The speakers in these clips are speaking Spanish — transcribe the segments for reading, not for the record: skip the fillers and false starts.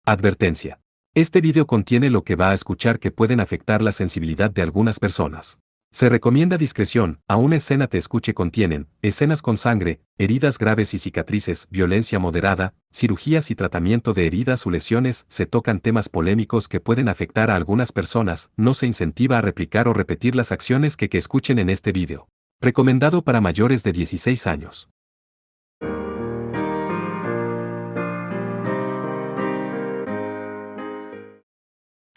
Advertencia. Este video contiene lo que va a escuchar que pueden afectar la sensibilidad de algunas personas. Se recomienda discreción, a una escena te escuche contienen, escenas con sangre, heridas graves y cicatrices, violencia moderada, cirugías y tratamiento de heridas o lesiones, se tocan temas polémicos que pueden afectar a algunas personas, no se incentiva a replicar o repetir las acciones que escuchen en este video. Recomendado para mayores de 16 años.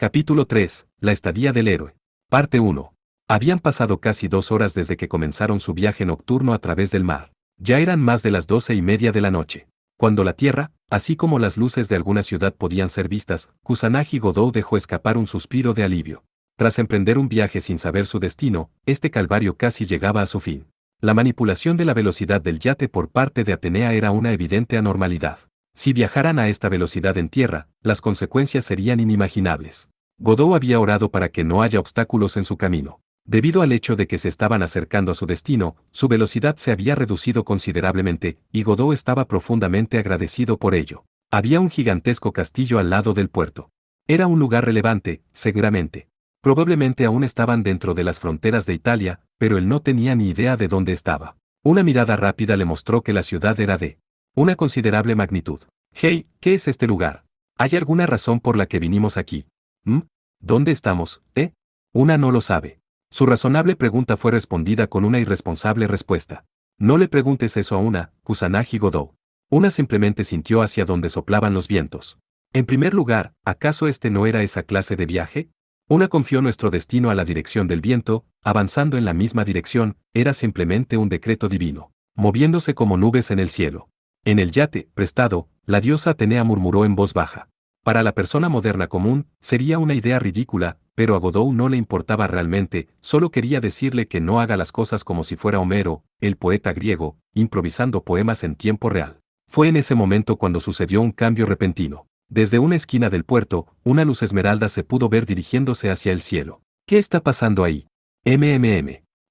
Capítulo 3. La estadía del héroe. Parte 1. Habían pasado casi 2 horas desde que comenzaron su viaje nocturno a través del mar. Ya eran más de las 12:30 de la noche. Cuando la tierra, así como las luces de alguna ciudad podían ser vistas, Kusanagi Godou dejó escapar un suspiro de alivio. Tras emprender un viaje sin saber su destino, este calvario casi llegaba a su fin. La manipulación de la velocidad del yate por parte de Atenea era una evidente anormalidad. Si viajaran a esta velocidad en tierra, las consecuencias serían inimaginables. Godou había orado para que no haya obstáculos en su camino. Debido al hecho de que se estaban acercando a su destino, su velocidad se había reducido considerablemente, y Godou estaba profundamente agradecido por ello. Había un gigantesco castillo al lado del puerto. Era un lugar relevante, seguramente. Probablemente aún estaban dentro de las fronteras de Italia, pero él no tenía ni idea de dónde estaba. Una mirada rápida le mostró que la ciudad era de una considerable magnitud. Hey, ¿qué es este lugar? ¿Hay alguna razón por la que vinimos aquí? ¿Dónde estamos, Una no lo sabe. Su razonable pregunta fue respondida con una irresponsable respuesta. No le preguntes eso a una, Kusanagi Godou. Una simplemente sintió hacia donde soplaban los vientos. En primer lugar, ¿acaso este no era esa clase de viaje? Una confió nuestro destino a la dirección del viento, avanzando en la misma dirección, era simplemente un decreto divino, moviéndose como nubes en el cielo. En el yate, prestado, la diosa Atenea murmuró en voz baja. Para la persona moderna común, sería una idea ridícula, pero a Godou no le importaba realmente, solo quería decirle que no haga las cosas como si fuera Homero, el poeta griego, improvisando poemas en tiempo real. Fue en ese momento cuando sucedió un cambio repentino. Desde una esquina del puerto, una luz esmeralda se pudo ver dirigiéndose hacia el cielo. ¿Qué está pasando ahí?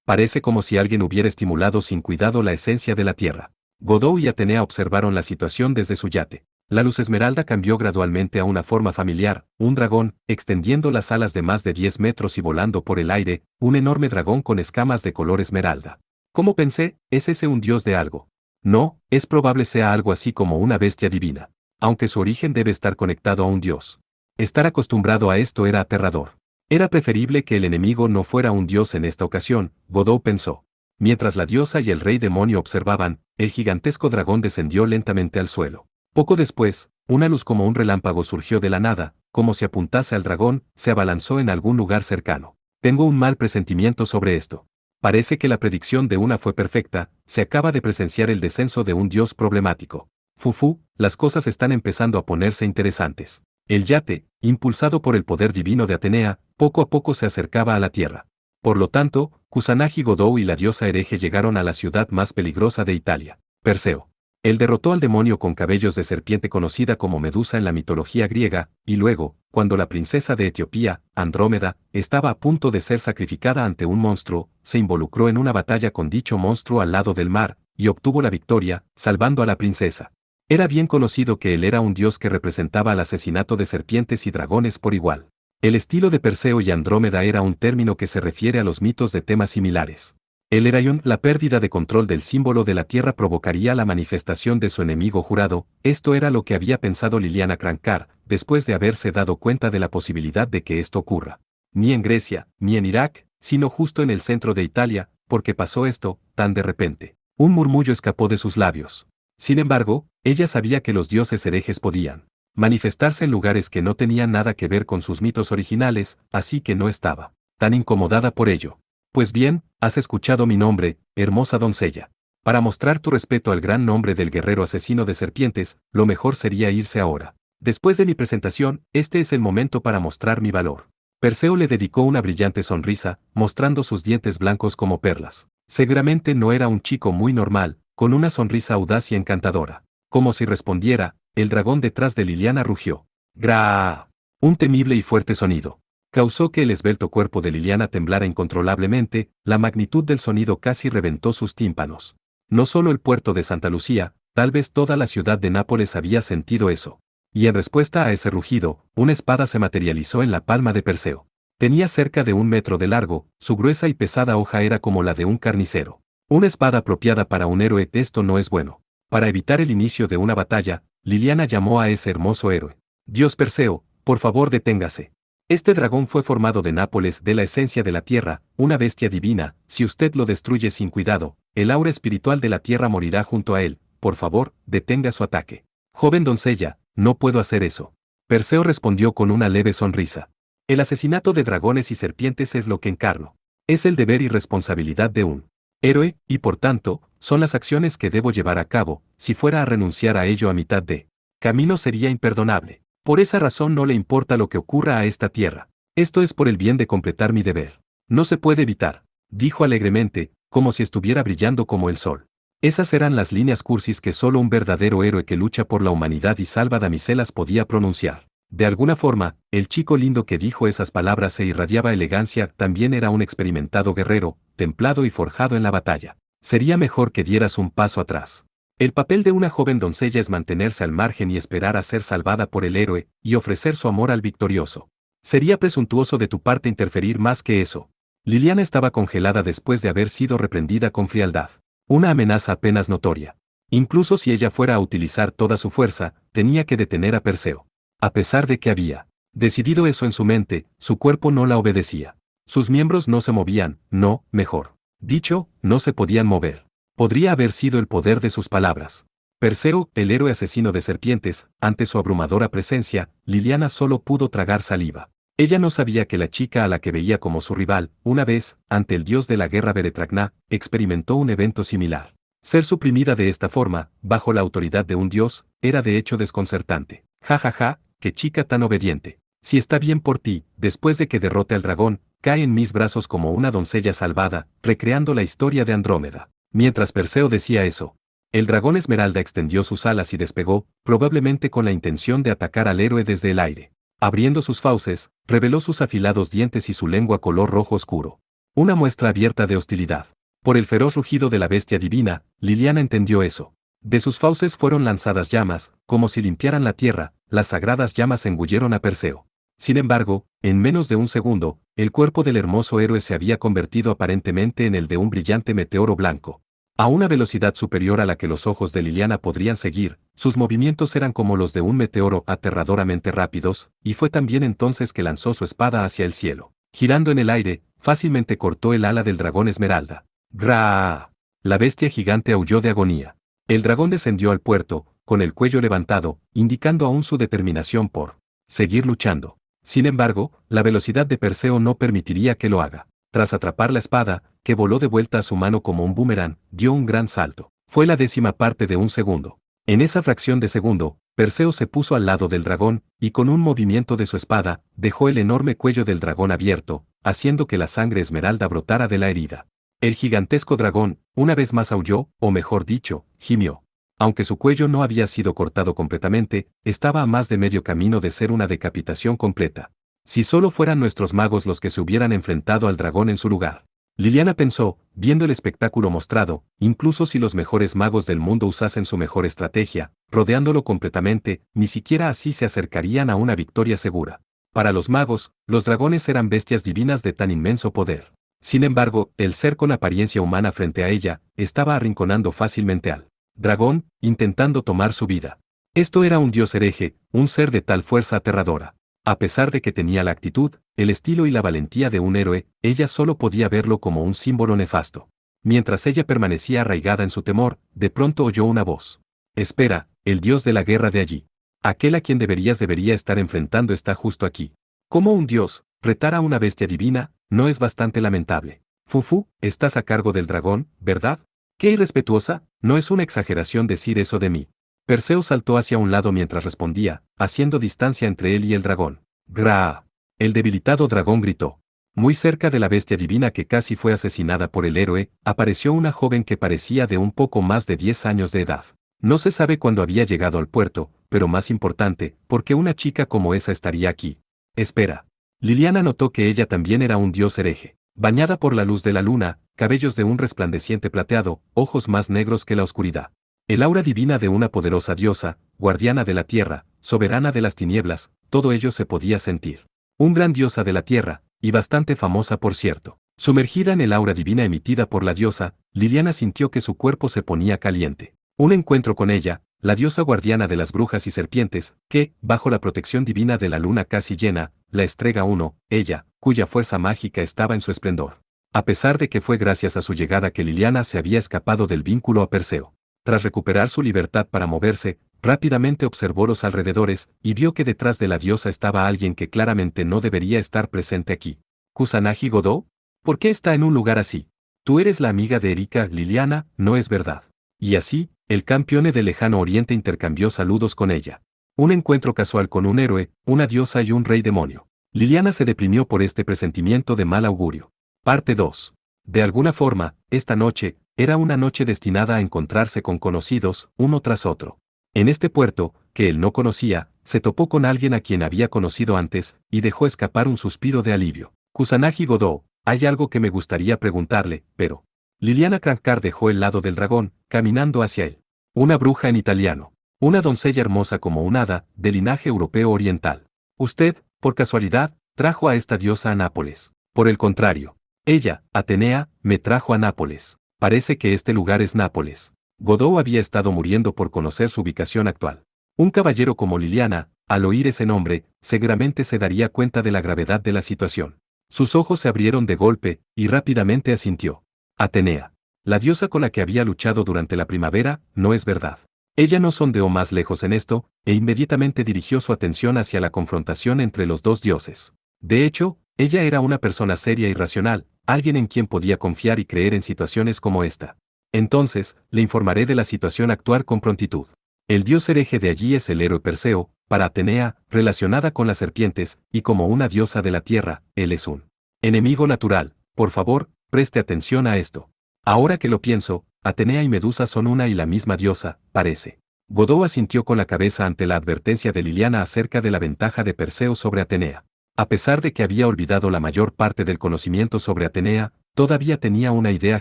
Parece como si alguien hubiera estimulado sin cuidado la esencia de la tierra. Godou y Atenea observaron la situación desde su yate. La luz esmeralda cambió gradualmente a una forma familiar, un dragón, extendiendo las alas de más de 10 metros y volando por el aire, un enorme dragón con escamas de color esmeralda. ¿Cómo pensé? ¿Es ese un dios de algo? No, es probable sea algo así como una bestia divina. Aunque su origen debe estar conectado a un dios. Estar acostumbrado a esto era aterrador. Era preferible que el enemigo no fuera un dios en esta ocasión, Godou pensó. Mientras la diosa y el rey demonio observaban, el gigantesco dragón descendió lentamente al suelo. Poco después, una luz como un relámpago surgió de la nada, como si apuntase al dragón, se abalanzó en algún lugar cercano. Tengo un mal presentimiento sobre esto. Parece que la predicción de una fue perfecta, se acaba de presenciar el descenso de un dios problemático. Fufu, las cosas están empezando a ponerse interesantes. El yate, impulsado por el poder divino de Atenea, poco a poco se acercaba a la tierra. Por lo tanto, Kusanagi Godou y la diosa hereje llegaron a la ciudad más peligrosa de Italia, Perseo. Él derrotó al demonio con cabellos de serpiente conocida como Medusa en la mitología griega, y luego, cuando la princesa de Etiopía, Andrómeda, estaba a punto de ser sacrificada ante un monstruo, se involucró en una batalla con dicho monstruo al lado del mar, y obtuvo la victoria, salvando a la princesa. Era bien conocido que él era un dios que representaba el asesinato de serpientes y dragones por igual. El estilo de Perseo y Andrómeda era un término que se refiere a los mitos de temas similares. El Heraión, la pérdida de control del símbolo de la tierra provocaría la manifestación de su enemigo jurado, esto era lo que había pensado Liliana Crankar, después de haberse dado cuenta de la posibilidad de que esto ocurra. Ni en Grecia, ni en Irak, sino justo en el centro de Italia, porque pasó esto, tan de repente. Un murmullo escapó de sus labios. Sin embargo, ella sabía que los dioses herejes podían manifestarse en lugares que no tenían nada que ver con sus mitos originales, así que no estaba tan incomodada por ello. Pues bien, has escuchado mi nombre, hermosa doncella. Para mostrar tu respeto al gran nombre del guerrero asesino de serpientes, lo mejor sería irse ahora. Después de mi presentación, este es el momento para mostrar mi valor. Perseo le dedicó una brillante sonrisa, mostrando sus dientes blancos como perlas. Seguramente no era un chico muy normal, con una sonrisa audaz y encantadora. Como si respondiera, el dragón detrás de Liliana rugió. ¡Gra! Un temible y fuerte sonido causó que el esbelto cuerpo de Liliana temblara incontrolablemente, la magnitud del sonido casi reventó sus tímpanos. No solo el puerto de Santa Lucía, tal vez toda la ciudad de Nápoles había sentido eso. Y en respuesta a ese rugido, una espada se materializó en la palma de Perseo. Tenía cerca de 1 metro de largo, su gruesa y pesada hoja era como la de un carnicero. Una espada apropiada para un héroe, esto no es bueno. Para evitar el inicio de una batalla, Liliana llamó a ese hermoso héroe. Dios Perseo, por favor deténgase. Este dragón fue formado de Nápoles, de la esencia de la tierra, una bestia divina. Si usted lo destruye sin cuidado, el aura espiritual de la tierra morirá junto a él. Por favor, detenga su ataque. Joven doncella, no puedo hacer eso. Perseo respondió con una leve sonrisa. El asesinato de dragones y serpientes es lo que encarno. Es el deber y responsabilidad de un héroe, y por tanto, son las acciones que debo llevar a cabo. Si fuera a renunciar a ello a mitad de camino sería imperdonable. Por esa razón no le importa lo que ocurra a esta tierra. Esto es por el bien de completar mi deber. No se puede evitar, dijo alegremente, como si estuviera brillando como el sol. Esas eran las líneas cursis que solo un verdadero héroe que lucha por la humanidad y salva damiselas podía pronunciar. De alguna forma, el chico lindo que dijo esas palabras e irradiaba elegancia también era un experimentado guerrero, templado y forjado en la batalla. Sería mejor que dieras un paso atrás. El papel de una joven doncella es mantenerse al margen y esperar a ser salvada por el héroe, y ofrecer su amor al victorioso. Sería presuntuoso de tu parte interferir más que eso. Liliana estaba congelada después de haber sido reprendida con frialdad. Una amenaza apenas notoria. Incluso si ella fuera a utilizar toda su fuerza, tenía que detener a Perseo. A pesar de que había decidido eso en su mente, su cuerpo no la obedecía. Sus miembros no se movían, no, mejor dicho, no se podían mover. Podría haber sido el poder de sus palabras. Perseo, el héroe asesino de serpientes, ante su abrumadora presencia, Liliana solo pudo tragar saliva. Ella no sabía que la chica a la que veía como su rival, una vez, ante el dios de la guerra Beretragná, experimentó un evento similar. Ser suprimida de esta forma, bajo la autoridad de un dios, era de hecho desconcertante. Ja ja ja, qué chica tan obediente. Si está bien por ti, después de que derrote al dragón, cae en mis brazos como una doncella salvada, recreando la historia de Andrómeda. Mientras Perseo decía eso, el dragón Esmeralda extendió sus alas y despegó, probablemente con la intención de atacar al héroe desde el aire. Abriendo sus fauces, reveló sus afilados dientes y su lengua color rojo oscuro. Una muestra abierta de hostilidad. Por el feroz rugido de la bestia divina, Liliana entendió eso. De sus fauces fueron lanzadas llamas, como si limpiaran la tierra, las sagradas llamas engulleron a Perseo. Sin embargo, en menos de un segundo, el cuerpo del hermoso héroe se había convertido aparentemente en el de un brillante meteoro blanco. A una velocidad superior a la que los ojos de Liliana podrían seguir, sus movimientos eran como los de un meteoro aterradoramente rápidos, y fue también entonces que lanzó su espada hacia el cielo. Girando en el aire, fácilmente cortó el ala del dragón Esmeralda. ¡Gra! La bestia gigante aulló de agonía. El dragón descendió al puerto, con el cuello levantado, indicando aún su determinación por seguir luchando. Sin embargo, la velocidad de Perseo no permitiría que lo haga. Tras atrapar la espada, que voló de vuelta a su mano como un boomerang, dio un gran salto. Fue la 10ª parte de un segundo. En esa fracción de segundo, Perseo se puso al lado del dragón, y con un movimiento de su espada, dejó el enorme cuello del dragón abierto, haciendo que la sangre esmeralda brotara de la herida. El gigantesco dragón, una vez más aulló, o mejor dicho, gimió. Aunque su cuello no había sido cortado completamente, estaba a más de medio camino de ser una decapitación completa. Si solo fueran nuestros magos los que se hubieran enfrentado al dragón en su lugar. Liliana pensó, viendo el espectáculo mostrado, incluso si los mejores magos del mundo usasen su mejor estrategia, rodeándolo completamente, ni siquiera así se acercarían a una victoria segura. Para los magos, los dragones eran bestias divinas de tan inmenso poder. Sin embargo, el ser con apariencia humana frente a ella, estaba arrinconando fácilmente al dragón, intentando tomar su vida. Esto era un dios hereje, un ser de tal fuerza aterradora. A pesar de que tenía la actitud, el estilo y la valentía de un héroe, ella solo podía verlo como un símbolo nefasto. Mientras ella permanecía arraigada en su temor, de pronto oyó una voz. Espera, el dios de la guerra de allí. Aquel a quien debería estar enfrentando está justo aquí. Como un dios, retar a una bestia divina, no es bastante lamentable. Fufu, estás a cargo del dragón, ¿verdad? ¡Qué irrespetuosa! No es una exageración decir eso de mí. Perseo saltó hacia un lado mientras respondía, haciendo distancia entre él y el dragón. ¡Gra! El debilitado dragón gritó. Muy cerca de la bestia divina que casi fue asesinada por el héroe, apareció una joven que parecía de un poco más de 10 años de edad. No se sabe cuándo había llegado al puerto, pero más importante, ¿por qué una chica como esa estaría aquí? Espera. Liliana notó que ella también era un dios hereje. Bañada por la luz de la luna, cabellos de un resplandeciente plateado, ojos más negros que la oscuridad. El aura divina de una poderosa diosa, guardiana de la tierra, soberana de las tinieblas, todo ello se podía sentir. Un gran diosa de la tierra, y bastante famosa por cierto. Sumergida en el aura divina emitida por la diosa, Liliana sintió que su cuerpo se ponía caliente. Un encuentro con ella, la diosa guardiana de las brujas y serpientes, que, bajo la protección divina de la luna casi llena, la estrega 1, ella, cuya fuerza mágica estaba en su esplendor. A pesar de que fue gracias a su llegada que Liliana se había escapado del vínculo a Perseo. Tras recuperar su libertad para moverse, rápidamente observó los alrededores y vio que detrás de la diosa estaba alguien que claramente no debería estar presente aquí. ¿Kusanagi Godó? ¿Por qué está en un lugar así? Tú eres la amiga de Erika, Liliana, ¿no es verdad? Y así, el campeone del lejano oriente intercambió saludos con ella. Un encuentro casual con un héroe, una diosa y un rey demonio. Liliana se deprimió por este presentimiento de mal augurio. Parte 2. De alguna forma, esta noche, era una noche destinada a encontrarse con conocidos, uno tras otro. En este puerto, que él no conocía, se topó con alguien a quien había conocido antes, y dejó escapar un suspiro de alivio. Kusanagi Godó, hay algo que me gustaría preguntarle, pero... Liliana Crankar dejó el lado del dragón, caminando hacia él. Una bruja en italiano. Una doncella hermosa como un hada, de linaje europeo oriental. Usted, por casualidad, trajo a esta diosa a Nápoles. Por el contrario. Ella, Atenea, me trajo a Nápoles. Parece que este lugar es Nápoles. Godó había estado muriendo por conocer su ubicación actual. Un caballero como Liliana, al oír ese nombre, seguramente se daría cuenta de la gravedad de la situación. Sus ojos se abrieron de golpe, y rápidamente asintió. Atenea. La diosa con la que había luchado durante la primavera, no es verdad. Ella no sondeó más lejos en esto, e inmediatamente dirigió su atención hacia la confrontación entre los dos dioses. De hecho, ella era una persona seria y racional, alguien en quien podía confiar y creer en situaciones como esta. Entonces, le informaré de la situación actual con prontitud. El dios hereje de allí es el héroe Perseo, para Atenea, relacionada con las serpientes, y como una diosa de la tierra, él es un enemigo natural. Por favor, preste atención a esto. Ahora que lo pienso, Atenea y Medusa son una y la misma diosa, parece. Godó asintió con la cabeza ante la advertencia de Liliana acerca de la ventaja de Perseo sobre Atenea. A pesar de que había olvidado la mayor parte del conocimiento sobre Atenea, todavía tenía una idea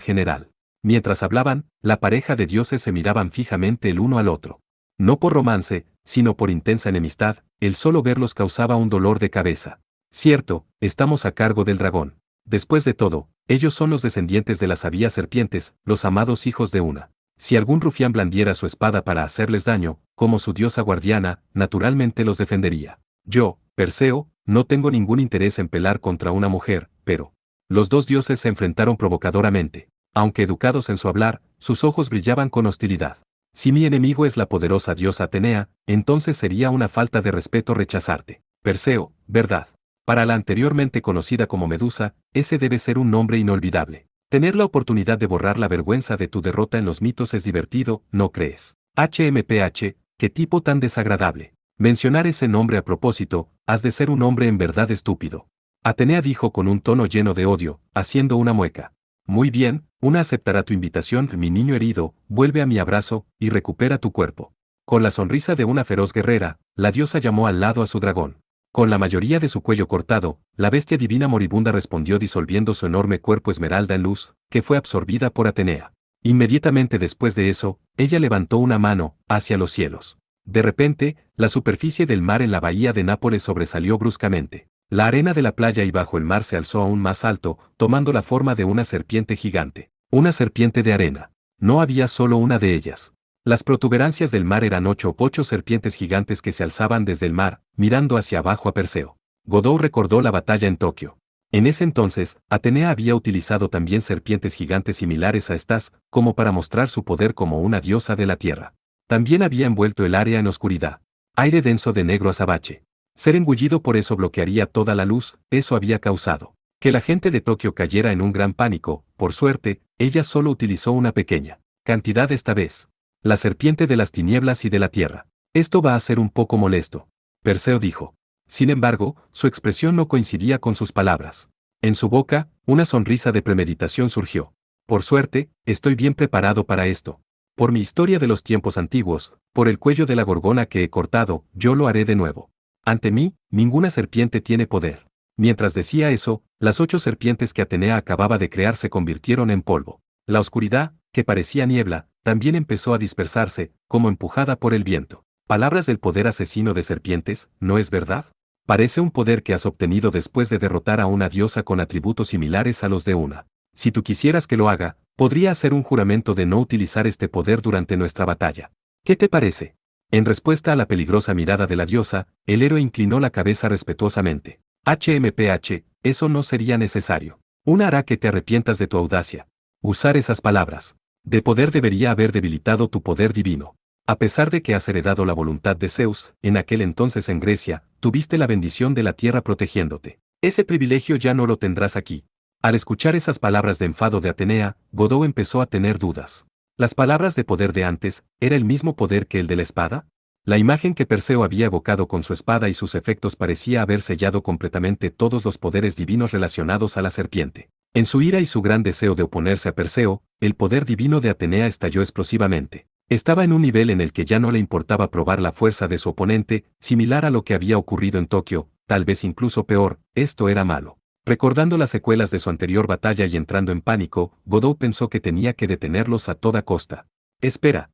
general. Mientras hablaban, la pareja de dioses se miraban fijamente el uno al otro. No por romance, sino por intensa enemistad, el solo verlos causaba un dolor de cabeza. Cierto, estamos a cargo del dragón. Después de todo, ellos son los descendientes de las sabias serpientes, los amados hijos de una. Si algún rufián blandiera su espada para hacerles daño, como su diosa guardiana, naturalmente los defendería. Yo, Perseo, no tengo ningún interés en pelear contra una mujer, pero... Los dos dioses se enfrentaron provocadoramente. Aunque educados en su hablar, sus ojos brillaban con hostilidad. Si mi enemigo es la poderosa diosa Atenea, entonces sería una falta de respeto rechazarte. Perseo, ¿verdad? Para la anteriormente conocida como Medusa, ese debe ser un nombre inolvidable. Tener la oportunidad de borrar la vergüenza de tu derrota en los mitos es divertido, ¿no crees? HMPH, qué tipo tan desagradable. Mencionar ese nombre a propósito, has de ser un hombre en verdad estúpido. Atenea dijo con un tono lleno de odio, haciendo una mueca. Muy bien, una aceptará tu invitación, mi niño herido, vuelve a mi abrazo, y recupera tu cuerpo. Con la sonrisa de una feroz guerrera, la diosa llamó al lado a su dragón. Con la mayoría de su cuello cortado, la bestia divina moribunda respondió disolviendo su enorme cuerpo esmeralda en luz, que fue absorbida por Atenea. Inmediatamente después de eso, ella levantó una mano, hacia los cielos. De repente, la superficie del mar en la bahía de Nápoles sobresalió bruscamente. La arena de la playa y bajo el mar se alzó aún más alto, tomando la forma de una serpiente gigante. Una serpiente de arena. No había solo una de ellas. Las protuberancias del mar eran 8 serpientes gigantes que se alzaban desde el mar, mirando hacia abajo a Perseo. Godó recordó la batalla en Tokio. En ese entonces, Atenea había utilizado también serpientes gigantes similares a estas, como para mostrar su poder como una diosa de la tierra. También había envuelto el área en oscuridad. Aire denso de negro azabache. Ser engullido por eso bloquearía toda la luz, eso había causado que la gente de Tokio cayera en un gran pánico. Por suerte, ella solo utilizó una pequeña cantidad esta vez. La serpiente de las tinieblas y de la tierra. Esto va a ser un poco molesto. Perseo dijo. Sin embargo, su expresión no coincidía con sus palabras. En su boca, una sonrisa de premeditación surgió. Por suerte, estoy bien preparado para esto. Por mi historia de los tiempos antiguos, por el cuello de la gorgona que he cortado, yo lo haré de nuevo. Ante mí, ninguna serpiente tiene poder. Mientras decía eso, las 8 serpientes que Atenea acababa de crear se convirtieron en polvo. La oscuridad, que parecía niebla, también empezó a dispersarse, como empujada por el viento. Palabras del poder asesino de serpientes, ¿no es verdad? Parece un poder que has obtenido después de derrotar a una diosa con atributos similares a los de una. Si tú quisieras que lo haga, podría hacer un juramento de no utilizar este poder durante nuestra batalla. ¿Qué te parece? En respuesta a la peligrosa mirada de la diosa, el héroe inclinó la cabeza respetuosamente. HMPH, eso no sería necesario. Una hará que te arrepientas de tu audacia. Usar esas palabras. De poder debería haber debilitado tu poder divino. A pesar de que has heredado la voluntad de Zeus, en aquel entonces en Grecia, tuviste la bendición de la tierra protegiéndote. Ese privilegio ya no lo tendrás aquí. Al escuchar esas palabras de enfado de Atenea, Godó empezó a tener dudas. ¿Las palabras de poder de antes, era el mismo poder que el de la espada? La imagen que Perseo había evocado con su espada y sus efectos parecía haber sellado completamente todos los poderes divinos relacionados a la serpiente. En su ira y su gran deseo de oponerse a Perseo, el poder divino de Atenea estalló explosivamente. Estaba en un nivel en el que ya no le importaba probar la fuerza de su oponente, similar a lo que había ocurrido en Tokio, tal vez incluso peor, esto era malo. Recordando las secuelas de su anterior batalla y entrando en pánico, Godó pensó que tenía que detenerlos a toda costa. Espera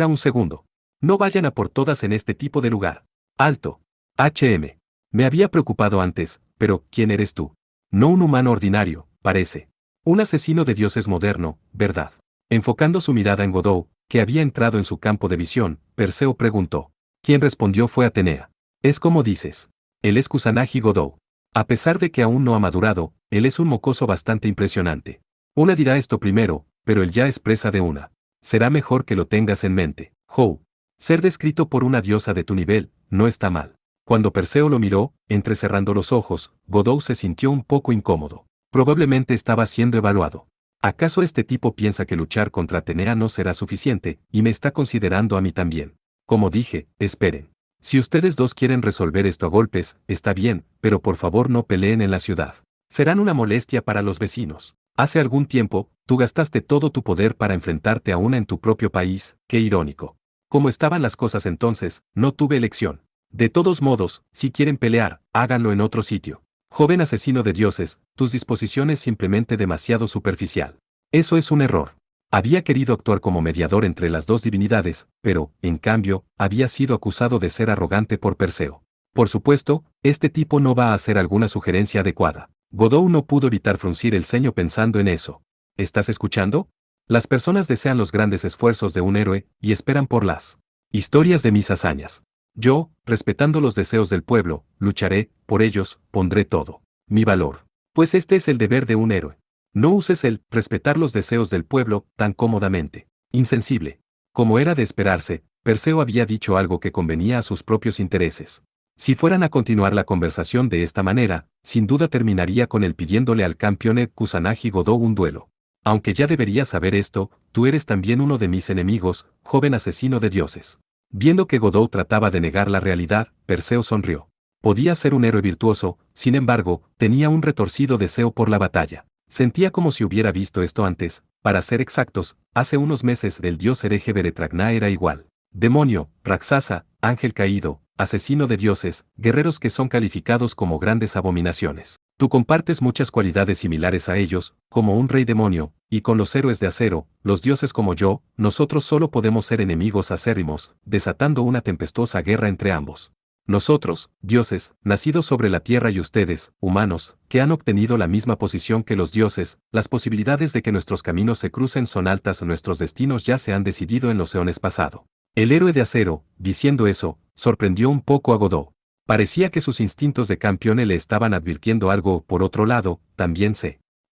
un segundo. No vayan a por todas en este tipo de lugar. Alto. HM. Me había preocupado antes, pero ¿quién eres tú? No un humano ordinario, parece. Un asesino de dioses moderno, ¿verdad? Enfocando su mirada en Godó, que había entrado en su campo de visión, Perseo preguntó. Quien respondió fue Atenea. Es como dices. Él es Kusanagi Godó. A pesar de que aún no ha madurado, él es un mocoso bastante impresionante. Una dirá esto primero, pero él ya es presa de una. Será mejor que lo tengas en mente, Hou. Ser descrito por una diosa de tu nivel, no está mal. Cuando Perseo lo miró, entrecerrando los ojos, Godó se sintió un poco incómodo. Probablemente estaba siendo evaluado. ¿Acaso este tipo piensa que luchar contra Atenea no será suficiente, y me está considerando a mí también? Como dije, esperen. Si ustedes dos quieren resolver esto a golpes, está bien, pero por favor no peleen en la ciudad. Serán una molestia para los vecinos. Hace algún tiempo, tú gastaste todo tu poder para enfrentarte a una en tu propio país, qué irónico. Como estaban las cosas entonces, no tuve elección. De todos modos, si quieren pelear, háganlo en otro sitio. Joven asesino de dioses, tus disposiciones simplemente demasiado superficial. Eso es un error. Había querido actuar como mediador entre las dos divinidades, pero, en cambio, había sido acusado de ser arrogante por Perseo. Por supuesto, este tipo no va a hacer alguna sugerencia adecuada. Godó no pudo evitar fruncir el ceño pensando en eso. ¿Estás escuchando? Las personas desean los grandes esfuerzos de un héroe, y esperan por las historias de mis hazañas. Yo, respetando los deseos del pueblo, lucharé, por ellos, pondré todo mi valor. Pues este es el deber de un héroe. No uses el respetar los deseos del pueblo tan cómodamente. Insensible. Como era de esperarse, Perseo había dicho algo que convenía a sus propios intereses. Si fueran a continuar la conversación de esta manera, sin duda terminaría con él pidiéndole al campeone Kusanagi Godó un duelo. Aunque ya deberías saber esto, tú eres también uno de mis enemigos, joven asesino de dioses. Viendo que Godó trataba de negar la realidad, Perseo sonrió. Podía ser un héroe virtuoso, sin embargo, tenía un retorcido deseo por la batalla. Sentía como si hubiera visto esto antes, para ser exactos, hace unos meses el dios hereje Beretragna era igual. Demonio, Raksasa, ángel caído, asesino de dioses, guerreros que son calificados como grandes abominaciones. Tú compartes muchas cualidades similares a ellos, como un rey demonio, y con los héroes de acero, los dioses como yo, nosotros solo podemos ser enemigos acérrimos, desatando una tempestuosa guerra entre ambos. Nosotros, dioses, nacidos sobre la tierra y ustedes, humanos, que han obtenido la misma posición que los dioses, las posibilidades de que nuestros caminos se crucen son altas, nuestros destinos ya se han decidido en los eones pasado. El héroe de acero, diciendo eso, sorprendió un poco a Godó. Parecía que sus instintos de campeón le estaban advirtiendo algo. Por otro lado, también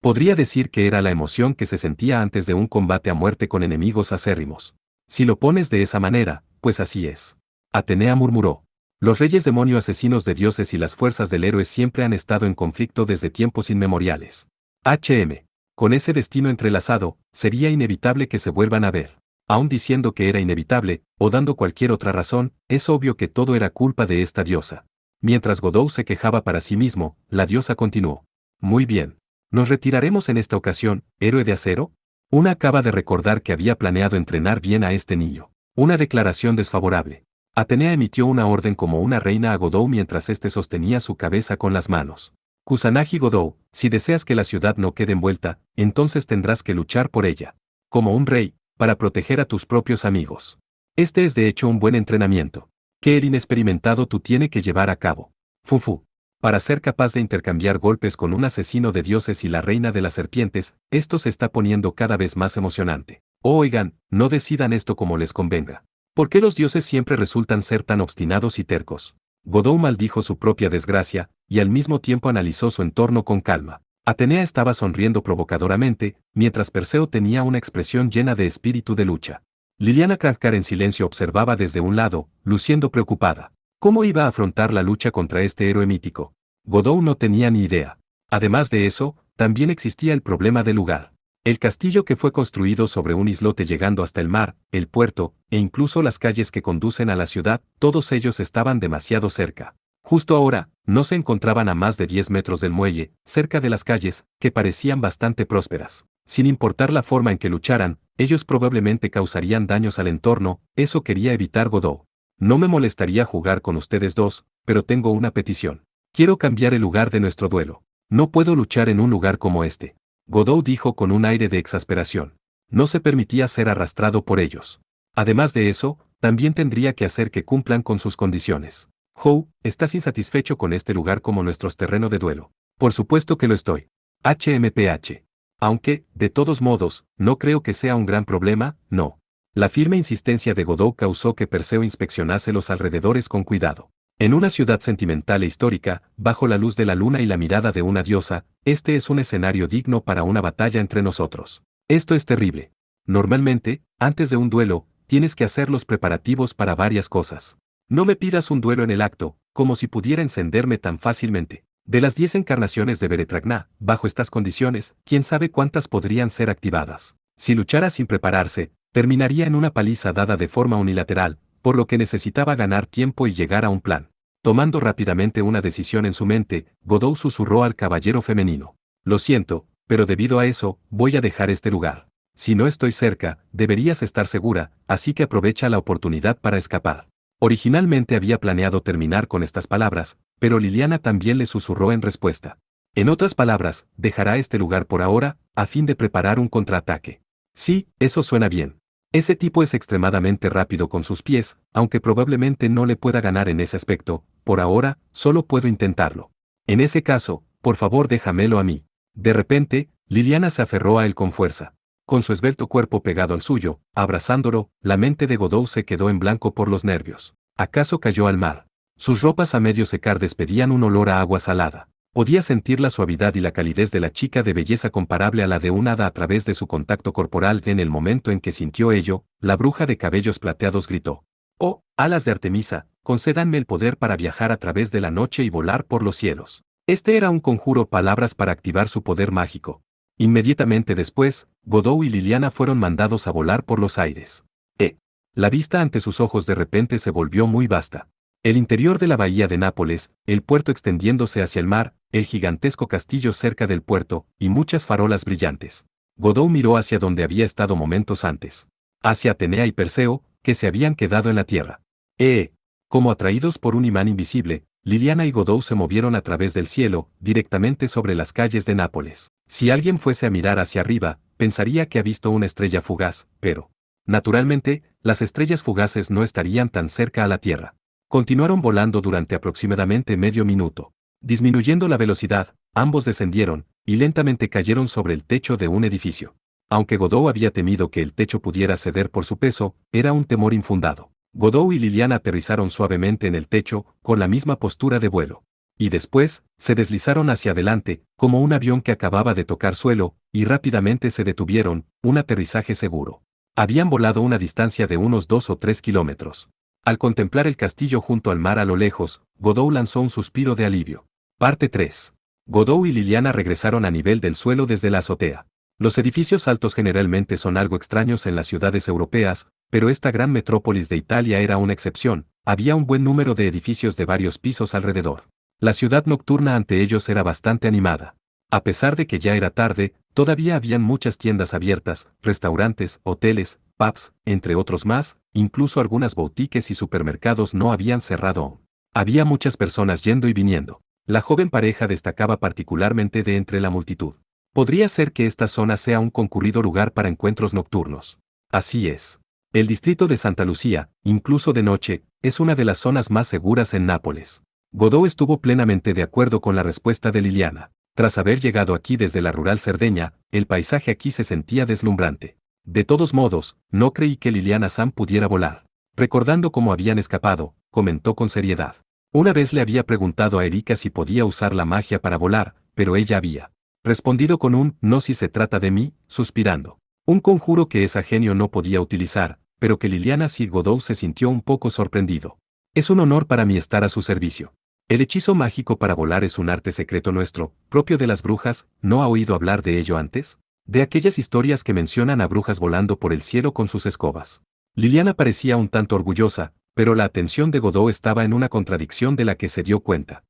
podría decir que era la emoción que se sentía antes de un combate a muerte con enemigos acérrimos. Si lo pones de esa manera, pues así es. Atenea murmuró. Los reyes demonio asesinos de dioses y las fuerzas del héroe siempre han estado en conflicto desde tiempos inmemoriales. Con ese destino entrelazado, sería inevitable que se vuelvan a ver. Aun diciendo que era inevitable, o dando cualquier otra razón, es obvio que todo era culpa de esta diosa. Mientras Godó se quejaba para sí mismo, la diosa continuó. Muy bien. ¿Nos retiraremos en esta ocasión, héroe de acero? Una acaba de recordar que había planeado entrenar bien a este niño. Una declaración desfavorable. Atenea emitió una orden como una reina a Godó mientras éste sostenía su cabeza con las manos. Kusanagi Godó, si deseas que la ciudad no quede envuelta, entonces tendrás que luchar por ella. Como un rey, para proteger a tus propios amigos. Este es de hecho un buen entrenamiento. que el inexperimentado tú tiene que llevar a cabo. Fufu. Para ser capaz de intercambiar golpes con un asesino de dioses y la reina de las serpientes, esto se está poniendo cada vez más emocionante. Oigan, no decidan esto como les convenga. ¿Por qué los dioses siempre resultan ser tan obstinados y tercos? Godot maldijo su propia desgracia, y al mismo tiempo analizó su entorno con calma. Atenea estaba sonriendo provocadoramente, mientras Perseo tenía una expresión llena de espíritu de lucha. Liliana Crackcar en silencio observaba desde un lado, luciendo preocupada. ¿Cómo iba a afrontar la lucha contra este héroe mítico? Godot no tenía ni idea. Además de eso, también existía el problema del lugar. El castillo que fue construido sobre un islote llegando hasta el mar, el puerto, e incluso las calles que conducen a la ciudad, todos ellos estaban demasiado cerca. Justo ahora, no se encontraban a más de 10 metros del muelle, cerca de las calles, que parecían bastante prósperas. Sin importar la forma en que lucharan, ellos probablemente causarían daños al entorno, eso quería evitar Godot. No me molestaría jugar con ustedes dos, pero tengo una petición. Quiero cambiar el lugar de nuestro duelo. No puedo luchar en un lugar como este. Godot dijo con un aire de exasperación. No se permitía ser arrastrado por ellos. Además de eso, también tendría que hacer que cumplan con sus condiciones. Howe, ¿estás insatisfecho con este lugar como nuestro terreno de duelo? Por supuesto que lo estoy. HMPH. Aunque, de todos modos, no creo que sea un gran problema, no. La firme insistencia de Godot causó que Perseo inspeccionase los alrededores con cuidado. En una ciudad sentimental e histórica, bajo la luz de la luna y la mirada de una diosa, este es un escenario digno para una batalla entre nosotros. Esto es terrible. Normalmente, antes de un duelo, tienes que hacer los preparativos para varias cosas. No me pidas un duelo en el acto, como si pudiera encenderme tan fácilmente. De las 10 encarnaciones de Beretragná, bajo estas condiciones, quién sabe cuántas podrían ser activadas. Si luchara sin prepararse, terminaría en una paliza dada de forma unilateral, por lo que necesitaba ganar tiempo y llegar a un plan. Tomando rápidamente una decisión en su mente, Godot susurró al caballero femenino. Lo siento, pero debido a eso, voy a dejar este lugar. Si no estoy cerca, deberías estar segura, así que aprovecha la oportunidad para escapar. Originalmente había planeado terminar con estas palabras, pero Liliana también le susurró en respuesta. En otras palabras, dejará este lugar por ahora, a fin de preparar un contraataque. Sí, eso suena bien. Ese tipo es extremadamente rápido con sus pies, aunque probablemente no le pueda ganar en ese aspecto, por ahora, solo puedo intentarlo. En ese caso, por favor déjamelo a mí. De repente, Liliana se aferró a él con fuerza. Con su esbelto cuerpo pegado al suyo, abrazándolo, la mente de Godot se quedó en blanco por los nervios. ¿Acaso cayó al mar? Sus ropas a medio secar despedían un olor a agua salada. Podía sentir la suavidad y la calidez de la chica de belleza comparable a la de un hada a través de su contacto corporal. En el momento en que sintió ello, la bruja de cabellos plateados gritó. «Oh, alas de Artemisa, concédanme el poder para viajar a través de la noche y volar por los cielos». Este era un conjuro palabras para activar su poder mágico. Inmediatamente después, Godot y Liliana fueron mandados a volar por los aires. La vista ante sus ojos de repente se volvió muy vasta. El interior de la bahía de Nápoles, el puerto extendiéndose hacia el mar, el gigantesco castillo cerca del puerto, y muchas farolas brillantes. Godot miró hacia donde había estado momentos antes. Hacia Atenea y Perseo, que se habían quedado en la tierra. Como atraídos por un imán invisible, Liliana y Godot se movieron a través del cielo, directamente sobre las calles de Nápoles. Si alguien fuese a mirar hacia arriba, pensaría que ha visto una estrella fugaz, pero, naturalmente, las estrellas fugaces no estarían tan cerca a la Tierra. Continuaron volando durante aproximadamente medio minuto. Disminuyendo la velocidad, ambos descendieron, y lentamente cayeron sobre el techo de un edificio. Aunque Godot había temido que el techo pudiera ceder por su peso, era un temor infundado. Godot y Liliana aterrizaron suavemente en el techo, con la misma postura de vuelo. Y después, se deslizaron hacia adelante, como un avión que acababa de tocar suelo, y rápidamente se detuvieron, un aterrizaje seguro. Habían volado una distancia de unos 2 o 3 kilómetros. Al contemplar el castillo junto al mar a lo lejos, Godot lanzó un suspiro de alivio. Parte 3. Godot y Liliana regresaron a nivel del suelo desde la azotea. Los edificios altos generalmente son algo extraños en las ciudades europeas, pero esta gran metrópolis de Italia era una excepción. Había un buen número de edificios de varios pisos alrededor. La ciudad nocturna ante ellos era bastante animada. A pesar de que ya era tarde, todavía habían muchas tiendas abiertas, restaurantes, hoteles, pubs, entre otros más, incluso algunas boutiques y supermercados no habían cerrado aún. Había muchas personas yendo y viniendo. La joven pareja destacaba particularmente de entre la multitud. Podría ser que esta zona sea un concurrido lugar para encuentros nocturnos. Así es. El distrito de Santa Lucía, incluso de noche, es una de las zonas más seguras en Nápoles. Godot estuvo plenamente de acuerdo con la respuesta de Liliana. Tras haber llegado aquí desde la rural Cerdeña, el paisaje aquí se sentía deslumbrante. De todos modos, no creí que Liliana Sam pudiera volar. Recordando cómo habían escapado, comentó con seriedad. Una vez le había preguntado a Erika si podía usar la magia para volar, pero ella había respondido con un «no si se trata de mí», suspirando. Un conjuro que esa genio no podía utilizar, pero que Liliana Sir Godot se sintió un poco sorprendido. Es un honor para mí estar a su servicio. El hechizo mágico para volar es un arte secreto nuestro, propio de las brujas. ¿No ha oído hablar de ello antes? De aquellas historias que mencionan a brujas volando por el cielo con sus escobas. Liliana parecía un tanto orgullosa, pero la atención de Godot estaba en una contradicción de la que se dio cuenta.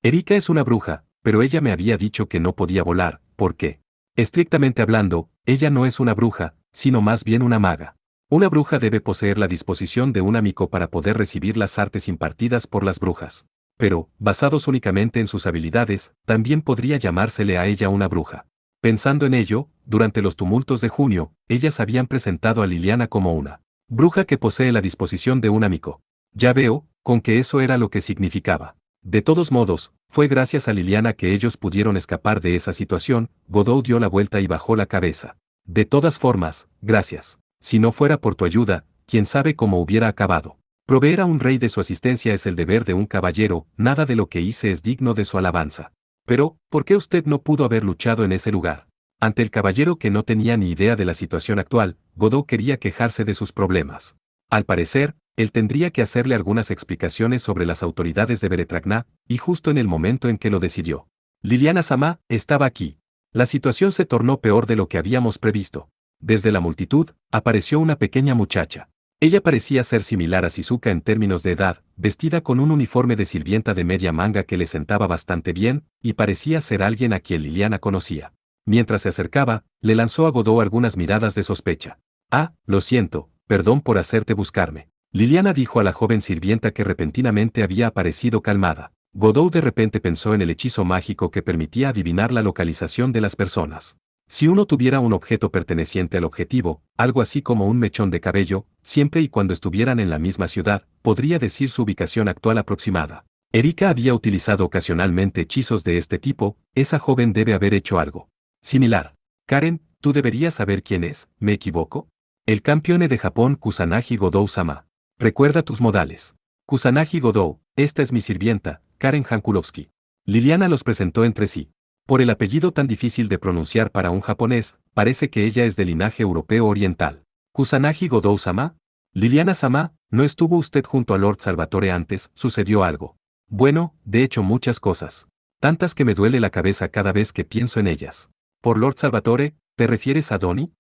Erika es una bruja, pero ella me había dicho que no podía volar. ¿Por qué? Estrictamente hablando, ella no es una bruja, sino más bien una maga. Una bruja debe poseer la disposición de un amigo para poder recibir las artes impartidas por las brujas. Pero, basados únicamente en sus habilidades, también podría llamársele a ella una bruja. Pensando en ello, durante los tumultos de junio, ellas habían presentado a Liliana como una bruja que posee la disposición de un amigo. Ya veo, con que eso era lo que significaba. De todos modos, fue gracias a Liliana que ellos pudieron escapar de esa situación. Godot dio la vuelta y bajó la cabeza. De todas formas, gracias. Si no fuera por tu ayuda, quién sabe cómo hubiera acabado. Proveer a un rey de su asistencia es el deber de un caballero, nada de lo que hice es digno de su alabanza. Pero, ¿por qué usted no pudo haber luchado en ese lugar? Ante el caballero que no tenía ni idea de la situación actual, Godot quería quejarse de sus problemas. Al parecer, él tendría que hacerle algunas explicaciones sobre las autoridades de Beretragna, y justo en el momento en que lo decidió. Liliana Sama estaba aquí. La situación se tornó peor de lo que habíamos previsto. Desde la multitud, apareció una pequeña muchacha. Ella parecía ser similar a Shizuka en términos de edad, vestida con un uniforme de sirvienta de media manga que le sentaba bastante bien, y parecía ser alguien a quien Liliana conocía. Mientras se acercaba, le lanzó a Godot algunas miradas de sospecha. «Ah, lo siento, perdón por hacerte buscarme». Liliana dijo a la joven sirvienta que repentinamente había aparecido calmada. Godot de repente pensó en el hechizo mágico que permitía adivinar la localización de las personas. Si uno tuviera un objeto perteneciente al objetivo, algo así como un mechón de cabello, siempre y cuando estuvieran en la misma ciudad, podría decir su ubicación actual aproximada. Erika había utilizado ocasionalmente hechizos de este tipo. Esa joven debe haber hecho algo similar. Karen, tú deberías saber quién es, ¿me equivoco? El campeone de Japón Kusanagi Godou-sama. Recuerda tus modales. Kusanagi Godou, esta es mi sirvienta, Karen Jankulovsky. Liliana los presentó entre sí. Por el apellido tan difícil de pronunciar para un japonés, parece que ella es de linaje europeo oriental. Kusanagi Godou-sama. Liliana-sama, ¿no estuvo usted junto a Lord Salvatore antes? ¿Sucedió algo? Bueno, de hecho muchas cosas. Tantas que me duele la cabeza cada vez que pienso en ellas. ¿Por Lord Salvatore, te refieres a Donnie?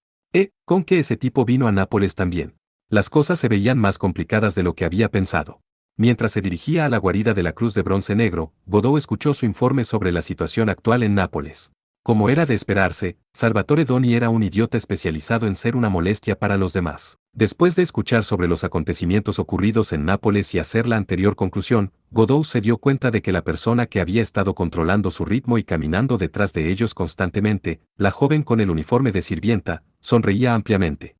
Con que ese tipo vino a Nápoles también. Las cosas se veían más complicadas de lo que había pensado. Mientras se dirigía a la guarida de la Cruz de Bronce Negro, Godot escuchó su informe sobre la situación actual en Nápoles. Como era de esperarse, Salvatore Donnie era un idiota especializado en ser una molestia para los demás. Después de escuchar sobre los acontecimientos ocurridos en Nápoles y hacer la anterior conclusión, Godot se dio cuenta de que la persona que había estado controlando su ritmo y caminando detrás de ellos constantemente, la joven con el uniforme de sirvienta, sonreía ampliamente.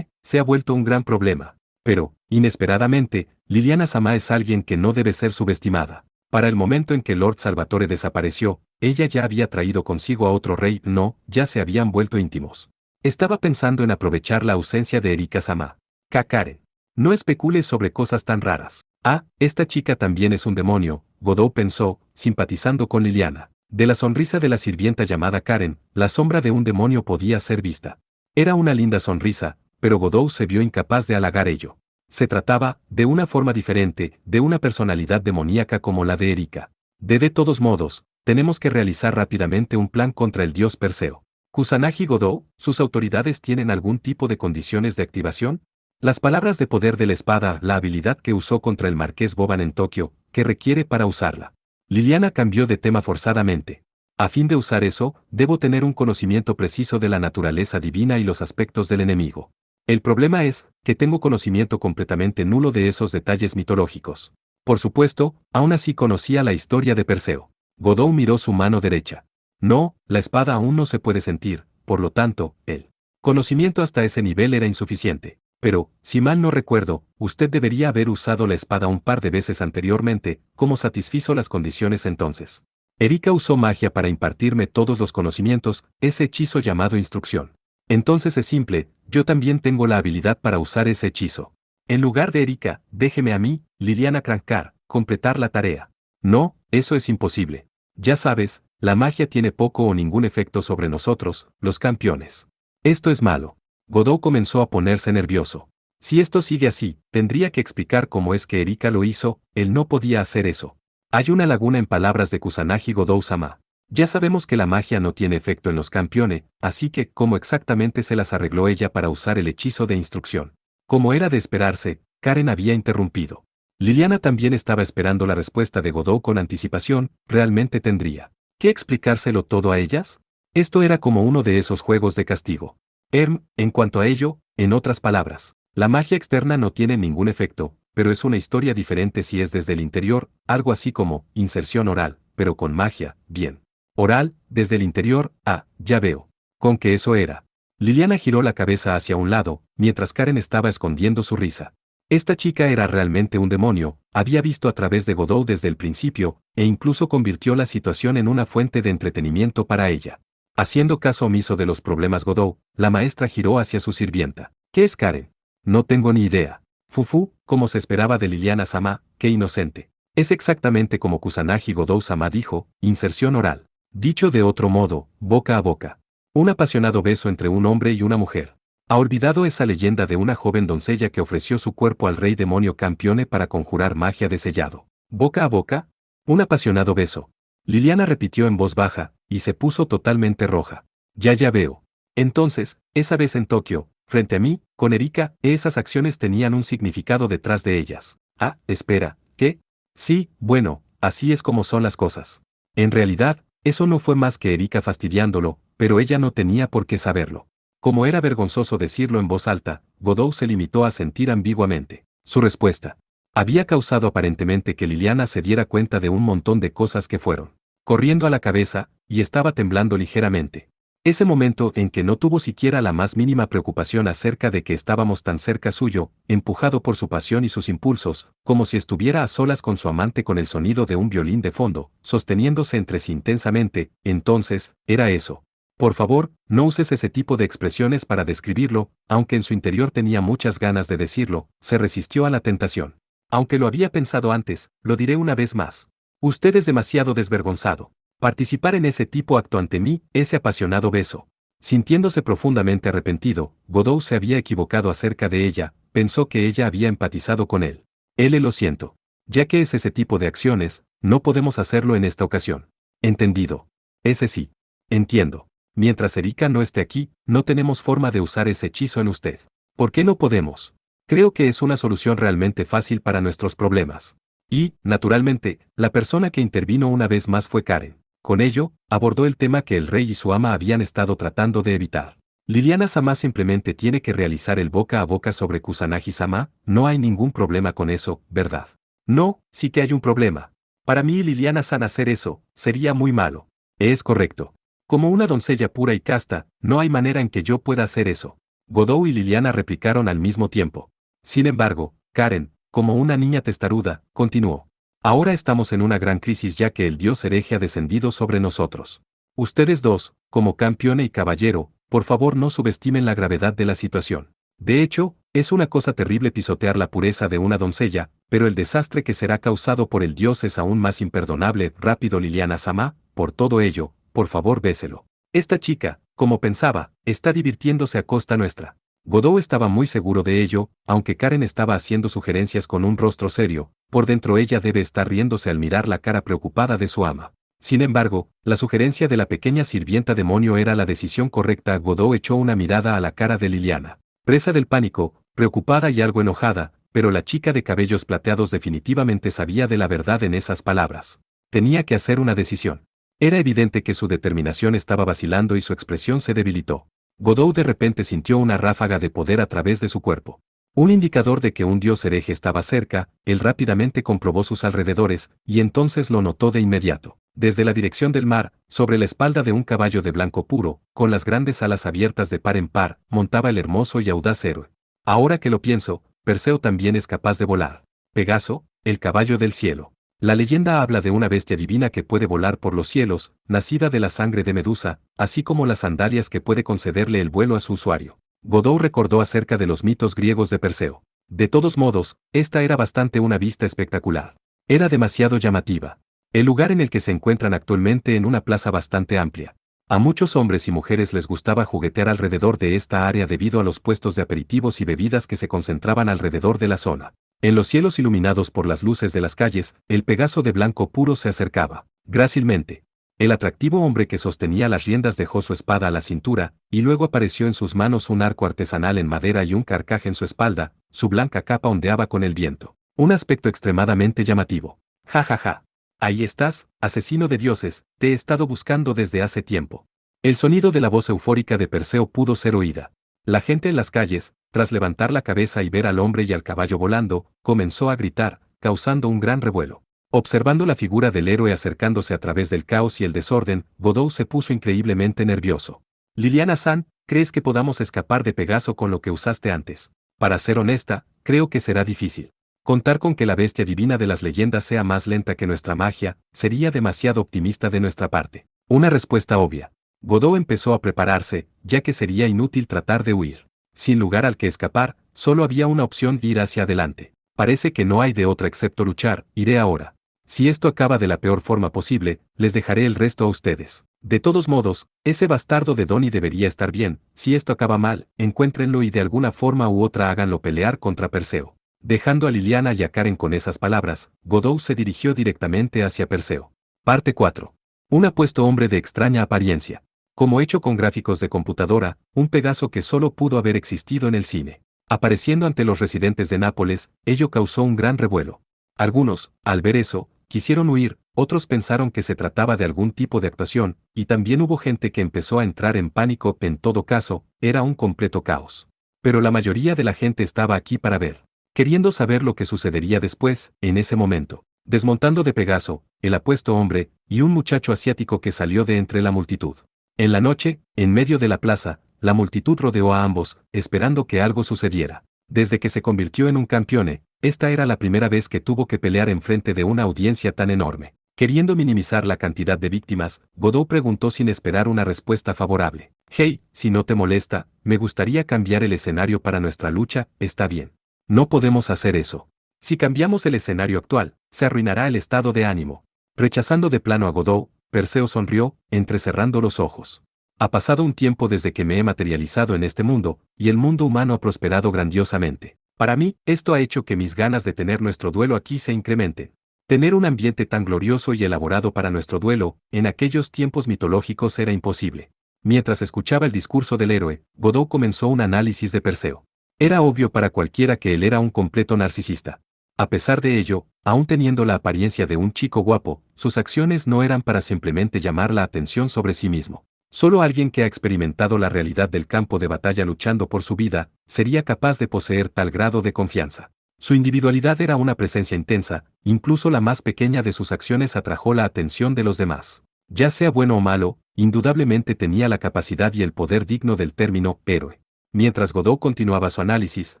Se ha vuelto un gran problema. Pero, inesperadamente, Liliana Sama es alguien que no debe ser subestimada. Para el momento en que Lord Salvatore desapareció, ella ya había traído consigo a otro rey. No, ya se habían vuelto íntimos. Estaba pensando en aprovechar la ausencia de Erika Sama. Karen. No especules sobre cosas tan raras. Ah, esta chica también es un demonio, Godot pensó, simpatizando con Liliana. De la sonrisa de la sirvienta llamada Karen, la sombra de un demonio podía ser vista. Era una linda sonrisa, pero Godot se vio incapaz de halagar ello. Se trataba, de una forma diferente, de una personalidad demoníaca como la de Erika. De todos modos, tenemos que realizar rápidamente un plan contra el dios Perseo. Kusanagi Godot, ¿sus autoridades tienen algún tipo de condiciones de activación? Las palabras de poder de la espada, la habilidad que usó contra el marqués Boban en Tokio, ¿qué requiere para usarla? Liliana cambió de tema forzadamente. A fin de usar eso, debo tener un conocimiento preciso de la naturaleza divina y los aspectos del enemigo. El problema es, que tengo conocimiento completamente nulo de esos detalles mitológicos. Por supuesto, aún así conocía la historia de Perseo. Godot miró su mano derecha. No, la espada aún no se puede sentir, por lo tanto, el conocimiento hasta ese nivel era insuficiente. Pero, si mal no recuerdo, usted debería haber usado la espada un par de veces anteriormente, ¿cómo satisfizo las condiciones entonces? Erika usó magia para impartirme todos los conocimientos, ese hechizo llamado instrucción. Entonces es simple, yo también tengo la habilidad para usar ese hechizo. En lugar de Erika, déjeme a mí, Liliana Crancar, completar la tarea. No, eso es imposible. Ya sabes, la magia tiene poco o ningún efecto sobre nosotros, los campeones. Esto es malo. Godot comenzó a ponerse nervioso. Si esto sigue así, tendría que explicar cómo es que Erika lo hizo, él no podía hacer eso. Hay una laguna en palabras de Kusanagi Godou-sama. Ya sabemos que la magia no tiene efecto en los campeones, así que, ¿cómo exactamente se las arregló ella para usar el hechizo de instrucción? Como era de esperarse, Karen había interrumpido. Liliana también estaba esperando la respuesta de Godot con anticipación, ¿realmente tendría que explicárselo todo a ellas? Esto era como uno de esos juegos de castigo. En cuanto a ello, en otras palabras, la magia externa no tiene ningún efecto, pero es una historia diferente si es desde el interior, algo así como inserción oral, pero con magia, bien. Oral, desde el interior, ya veo. Con que eso era. Liliana giró la cabeza hacia un lado, mientras Karen estaba escondiendo su risa. Esta chica era realmente un demonio, había visto a través de Godot desde el principio, e incluso convirtió la situación en una fuente de entretenimiento para ella. Haciendo caso omiso de los problemas Godot, la maestra giró hacia su sirvienta. ¿Qué es Karen? No tengo ni idea. Fufu, como se esperaba de Liliana-sama, qué inocente. Es exactamente como Kusanagi Godou-sama dijo, inserción oral. Dicho de otro modo, boca a boca. Un apasionado beso entre un hombre y una mujer. ¿Ha olvidado esa leyenda de una joven doncella que ofreció su cuerpo al rey demonio Campione para conjurar magia de sellado? ¿Boca a boca? Un apasionado beso. Liliana repitió en voz baja, y se puso totalmente roja. Ya veo. Entonces, esa vez en Tokio, frente a mí, con Erika, esas acciones tenían un significado detrás de ellas. Espera, ¿qué? Sí, bueno, así es como son las cosas. En realidad, eso no fue más que Erika fastidiándolo, pero ella no tenía por qué saberlo. Como era vergonzoso decirlo en voz alta, Godot se limitó a sentir ambiguamente. Su respuesta había causado aparentemente que Liliana se diera cuenta de un montón de cosas que fueron corriendo a la cabeza, y estaba temblando ligeramente. Ese momento en que no tuvo siquiera la más mínima preocupación acerca de que estábamos tan cerca suyo, empujado por su pasión y sus impulsos, como si estuviera a solas con su amante con el sonido de un violín de fondo, sosteniéndose entre sí intensamente, entonces, era eso. Por favor, no uses ese tipo de expresiones para describirlo, aunque en su interior tenía muchas ganas de decirlo, se resistió a la tentación. Aunque lo había pensado antes, lo diré una vez más. Usted es demasiado desvergonzado. Participar en ese tipo acto ante mí, ese apasionado beso. Sintiéndose profundamente arrepentido, Godot se había equivocado acerca de ella, pensó que ella había empatizado con él. Lo siento. Ya que es ese tipo de acciones, no podemos hacerlo en esta ocasión. Entendido. Ese sí. Entiendo. Mientras Erika no esté aquí, no tenemos forma de usar ese hechizo en usted. ¿Por qué no podemos? Creo que es una solución realmente fácil para nuestros problemas. Y, naturalmente, la persona que intervino una vez más fue Karen. Con ello, abordó el tema que el rey y su ama habían estado tratando de evitar. Liliana-sama simplemente tiene que realizar el boca a boca sobre Kusanagi-sama, no hay ningún problema con eso, ¿verdad? No, sí que hay un problema. Para mí Liliana-san hacer eso, sería muy malo. Es correcto. Como una doncella pura y casta, no hay manera en que yo pueda hacer eso. Godot y Liliana replicaron al mismo tiempo. Sin embargo, Karen, como una niña testaruda, continuó. Ahora estamos en una gran crisis ya que el dios hereje ha descendido sobre nosotros. Ustedes dos, como campeón y caballero, por favor no subestimen la gravedad de la situación. De hecho, es una cosa terrible pisotear la pureza de una doncella, pero el desastre que será causado por el dios es aún más imperdonable. Rápido Liliana-sama, por todo ello, por favor béselo. Esta chica, como pensaba, está divirtiéndose a costa nuestra. Godot estaba muy seguro de ello, aunque Karen estaba haciendo sugerencias con un rostro serio, por dentro ella debe estar riéndose al mirar la cara preocupada de su ama. Sin embargo, la sugerencia de la pequeña sirvienta demonio era la decisión correcta. Godot echó una mirada a la cara de Liliana. Presa del pánico, preocupada y algo enojada, pero la chica de cabellos plateados definitivamente sabía de la verdad en esas palabras. Tenía que hacer una decisión. Era evidente que su determinación estaba vacilando y su expresión se debilitó. Godot de repente sintió una ráfaga de poder a través de su cuerpo. Un indicador de que un dios hereje estaba cerca, él rápidamente comprobó sus alrededores, y entonces lo notó de inmediato. Desde la dirección del mar, sobre la espalda de un caballo de blanco puro, con las grandes alas abiertas de par en par, montaba el hermoso y audaz héroe. Ahora que lo pienso, Perseo también es capaz de volar. Pegaso, el caballo del cielo. La leyenda habla de una bestia divina que puede volar por los cielos, nacida de la sangre de Medusa, así como las sandalias que puede concederle el vuelo a su usuario. Godot recordó acerca de los mitos griegos de Perseo. De todos modos, esta era bastante una vista espectacular. Era demasiado llamativa. El lugar en el que se encuentran actualmente en una plaza bastante amplia. A muchos hombres y mujeres les gustaba juguetear alrededor de esta área debido a los puestos de aperitivos y bebidas que se concentraban alrededor de la zona. En los cielos iluminados por las luces de las calles, el Pegaso de blanco puro se acercaba, grácilmente. El atractivo hombre que sostenía las riendas dejó su espada a la cintura, y luego apareció en sus manos un arco artesanal en madera y un carcaj en su espalda, su blanca capa ondeaba con el viento. Un aspecto extremadamente llamativo. Ja ja ja. Ahí estás, asesino de dioses, te he estado buscando desde hace tiempo. El sonido de la voz eufórica de Perseo pudo ser oída. La gente en las calles, tras levantar la cabeza y ver al hombre y al caballo volando, comenzó a gritar, causando un gran revuelo. Observando la figura del héroe acercándose a través del caos y el desorden, Godot se puso increíblemente nervioso. Liliana-san, ¿crees que podamos escapar de Pegaso con lo que usaste antes? Para ser honesta, creo que será difícil. Contar con que la bestia divina de las leyendas sea más lenta que nuestra magia, sería demasiado optimista de nuestra parte. Una respuesta obvia. Godot empezó a prepararse, ya que sería inútil tratar de huir. Sin lugar al que escapar, solo había una opción: ir hacia adelante. Parece que no hay de otra excepto luchar, iré ahora. Si esto acaba de la peor forma posible, les dejaré el resto a ustedes. De todos modos, ese bastardo de Donnie debería estar bien. Si esto acaba mal, encuéntrenlo y de alguna forma u otra háganlo pelear contra Perseo. Dejando a Liliana y a Karen con esas palabras, Godot se dirigió directamente hacia Perseo. Parte 4. Un apuesto hombre de extraña apariencia. Como hecho con gráficos de computadora, un Pegaso que solo pudo haber existido en el cine. Apareciendo ante los residentes de Nápoles, ello causó un gran revuelo. Algunos, al ver eso, quisieron huir, otros pensaron que se trataba de algún tipo de actuación, y también hubo gente que empezó a entrar en pánico. En todo caso, era un completo caos. Pero la mayoría de la gente estaba aquí para ver, queriendo saber lo que sucedería después. En ese momento, desmontando de Pegaso, el apuesto hombre, y un muchacho asiático que salió de entre la multitud. En la noche, en medio de la plaza, la multitud rodeó a ambos, esperando que algo sucediera. Desde que se convirtió en un campeone, esta era la primera vez que tuvo que pelear en frente de una audiencia tan enorme. Queriendo minimizar la cantidad de víctimas, Godot preguntó sin esperar una respuesta favorable. Hey, si no te molesta, me gustaría cambiar el escenario para nuestra lucha. Está bien. No podemos hacer eso. Si cambiamos el escenario actual, se arruinará el estado de ánimo. Rechazando de plano a Godot, Perseo sonrió, entrecerrando los ojos. Ha pasado un tiempo desde que me he materializado en este mundo, y el mundo humano ha prosperado grandiosamente. Para mí, esto ha hecho que mis ganas de tener nuestro duelo aquí se incrementen. Tener un ambiente tan glorioso y elaborado para nuestro duelo, en aquellos tiempos mitológicos era imposible. Mientras escuchaba el discurso del héroe, Godot comenzó un análisis de Perseo. Era obvio para cualquiera que él era un completo narcisista. A pesar de ello, aún teniendo la apariencia de un chico guapo, sus acciones no eran para simplemente llamar la atención sobre sí mismo. Solo alguien que ha experimentado la realidad del campo de batalla luchando por su vida, sería capaz de poseer tal grado de confianza. Su individualidad era una presencia intensa, incluso la más pequeña de sus acciones atrajo la atención de los demás. Ya sea bueno o malo, indudablemente tenía la capacidad y el poder digno del término héroe. Mientras Godot continuaba su análisis,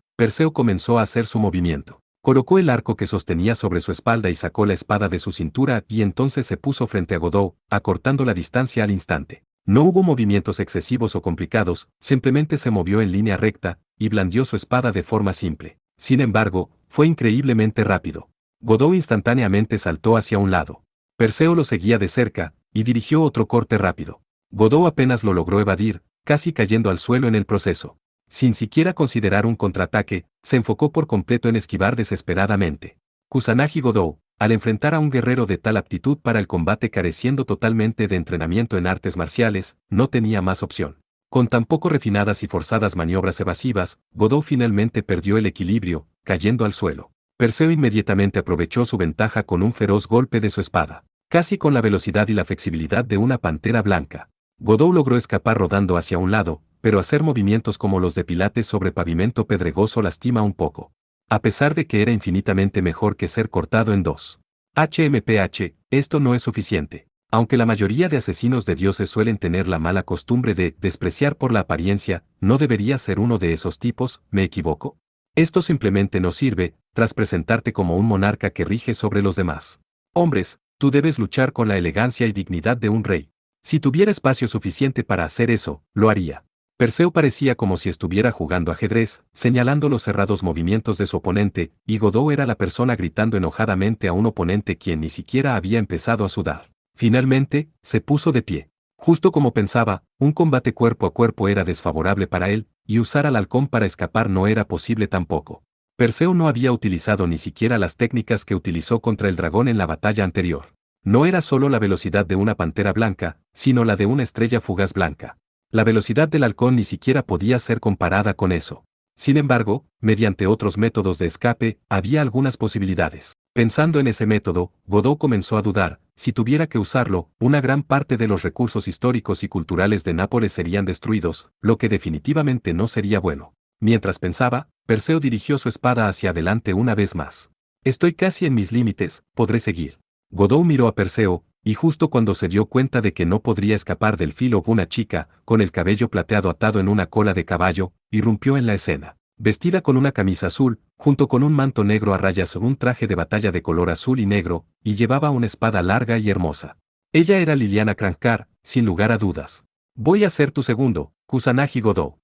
Perseo comenzó a hacer su movimiento. Colocó el arco que sostenía sobre su espalda y sacó la espada de su cintura, y entonces se puso frente a Godot, acortando la distancia al instante. No hubo movimientos excesivos o complicados, simplemente se movió en línea recta, y blandió su espada de forma simple. Sin embargo, fue increíblemente rápido. Godot instantáneamente saltó hacia un lado. Perseo lo seguía de cerca, y dirigió otro corte rápido. Godot apenas lo logró evadir, casi cayendo al suelo en el proceso. Sin siquiera considerar un contraataque, se enfocó por completo en esquivar desesperadamente. Kusanagi Godot, al enfrentar a un guerrero de tal aptitud para el combate careciendo totalmente de entrenamiento en artes marciales, no tenía más opción. Con tan poco refinadas y forzadas maniobras evasivas, Godot finalmente perdió el equilibrio, cayendo al suelo. Perseo inmediatamente aprovechó su ventaja con un feroz golpe de su espada, casi con la velocidad y la flexibilidad de una pantera blanca. Godot logró escapar rodando hacia un lado, pero hacer movimientos como los de pilates sobre pavimento pedregoso lastima un poco. A pesar de que era infinitamente mejor que ser cortado en dos. HMPH, esto no es suficiente. Aunque la mayoría de asesinos de dioses suelen tener la mala costumbre de despreciar por la apariencia, ¿no debería ser uno de esos tipos? ¿Me equivoco? Esto simplemente no sirve, tras presentarte como un monarca que rige sobre los demás hombres, tú debes luchar con la elegancia y dignidad de un rey. Si tuviera espacio suficiente para hacer eso, lo haría. Perseo parecía como si estuviera jugando ajedrez, señalando los cerrados movimientos de su oponente, y Godot era la persona gritando enojadamente a un oponente quien ni siquiera había empezado a sudar. Finalmente, se puso de pie. Justo como pensaba, un combate cuerpo a cuerpo era desfavorable para él, y usar al halcón para escapar no era posible tampoco. Perseo no había utilizado ni siquiera las técnicas que utilizó contra el dragón en la batalla anterior. No era solo la velocidad de una pantera blanca, sino la de una estrella fugaz blanca. La velocidad del halcón ni siquiera podía ser comparada con eso. Sin embargo, mediante otros métodos de escape, había algunas posibilidades. Pensando en ese método, Godot comenzó a dudar, si tuviera que usarlo, una gran parte de los recursos históricos y culturales de Nápoles serían destruidos, lo que definitivamente no sería bueno. Mientras pensaba, Perseo dirigió su espada hacia adelante una vez más. Estoy casi en mis límites, podré seguir. Godot miró a Perseo, y justo cuando se dio cuenta de que no podría escapar del filo, una chica, con el cabello plateado atado en una cola de caballo, irrumpió en la escena. Vestida con una camisa azul, junto con un manto negro a rayas o un traje de batalla de color azul y negro, y llevaba una espada larga y hermosa. Ella era Liliana Crancar, sin lugar a dudas. Voy a ser tu segundo, Kusanagi Godot.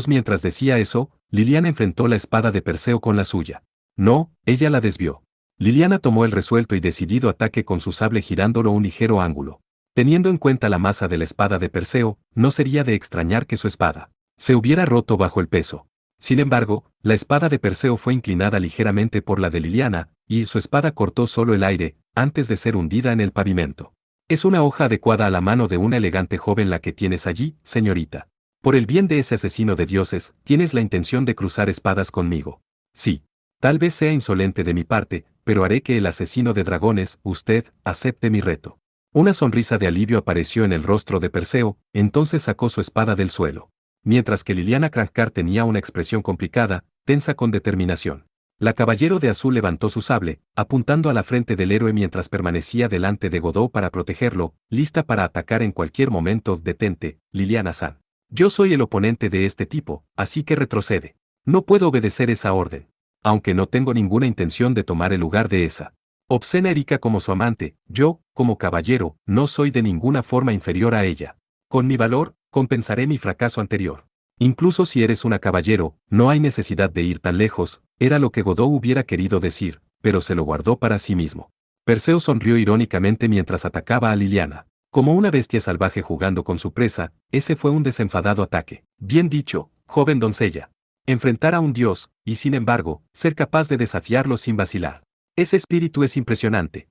Mientras decía eso, Liliana enfrentó la espada de Perseo con la suya. No, ella la desvió. Liliana tomó el resuelto y decidido ataque con su sable girándolo un ligero ángulo. Teniendo en cuenta la masa de la espada de Perseo, no sería de extrañar que su espada se hubiera roto bajo el peso. Sin embargo, la espada de Perseo fue inclinada ligeramente por la de Liliana, y su espada cortó solo el aire, antes de ser hundida en el pavimento. Es una hoja adecuada a la mano de una elegante joven la que tienes allí, señorita. Por el bien de ese asesino de dioses, ¿tienes la intención de cruzar espadas conmigo? Sí. Tal vez sea insolente de mi parte, pero haré que el asesino de dragones, usted, acepte mi reto. Una sonrisa de alivio apareció en el rostro de Perseo, entonces sacó su espada del suelo. Mientras que Liliana Crancar tenía una expresión complicada, tensa con determinación. La caballero de azul levantó su sable, apuntando a la frente del héroe mientras permanecía delante de Godot para protegerlo, lista para atacar en cualquier momento. Detente, Liliana-san. Yo soy el oponente de este tipo, así que retrocede. No puedo obedecer esa orden. Aunque no tengo ninguna intención de tomar el lugar de esa obscena Erika como su amante, yo, como caballero, no soy de ninguna forma inferior a ella. Con mi valor, compensaré mi fracaso anterior. Incluso si eres una caballero, no hay necesidad de ir tan lejos, era lo que Godot hubiera querido decir, pero se lo guardó para sí mismo. Perseo sonrió irónicamente mientras atacaba a Liliana. Como una bestia salvaje jugando con su presa, ese fue un desenfadado ataque. Bien dicho, joven doncella. Enfrentar a un dios, y sin embargo, ser capaz de desafiarlo sin vacilar. Ese espíritu es impresionante.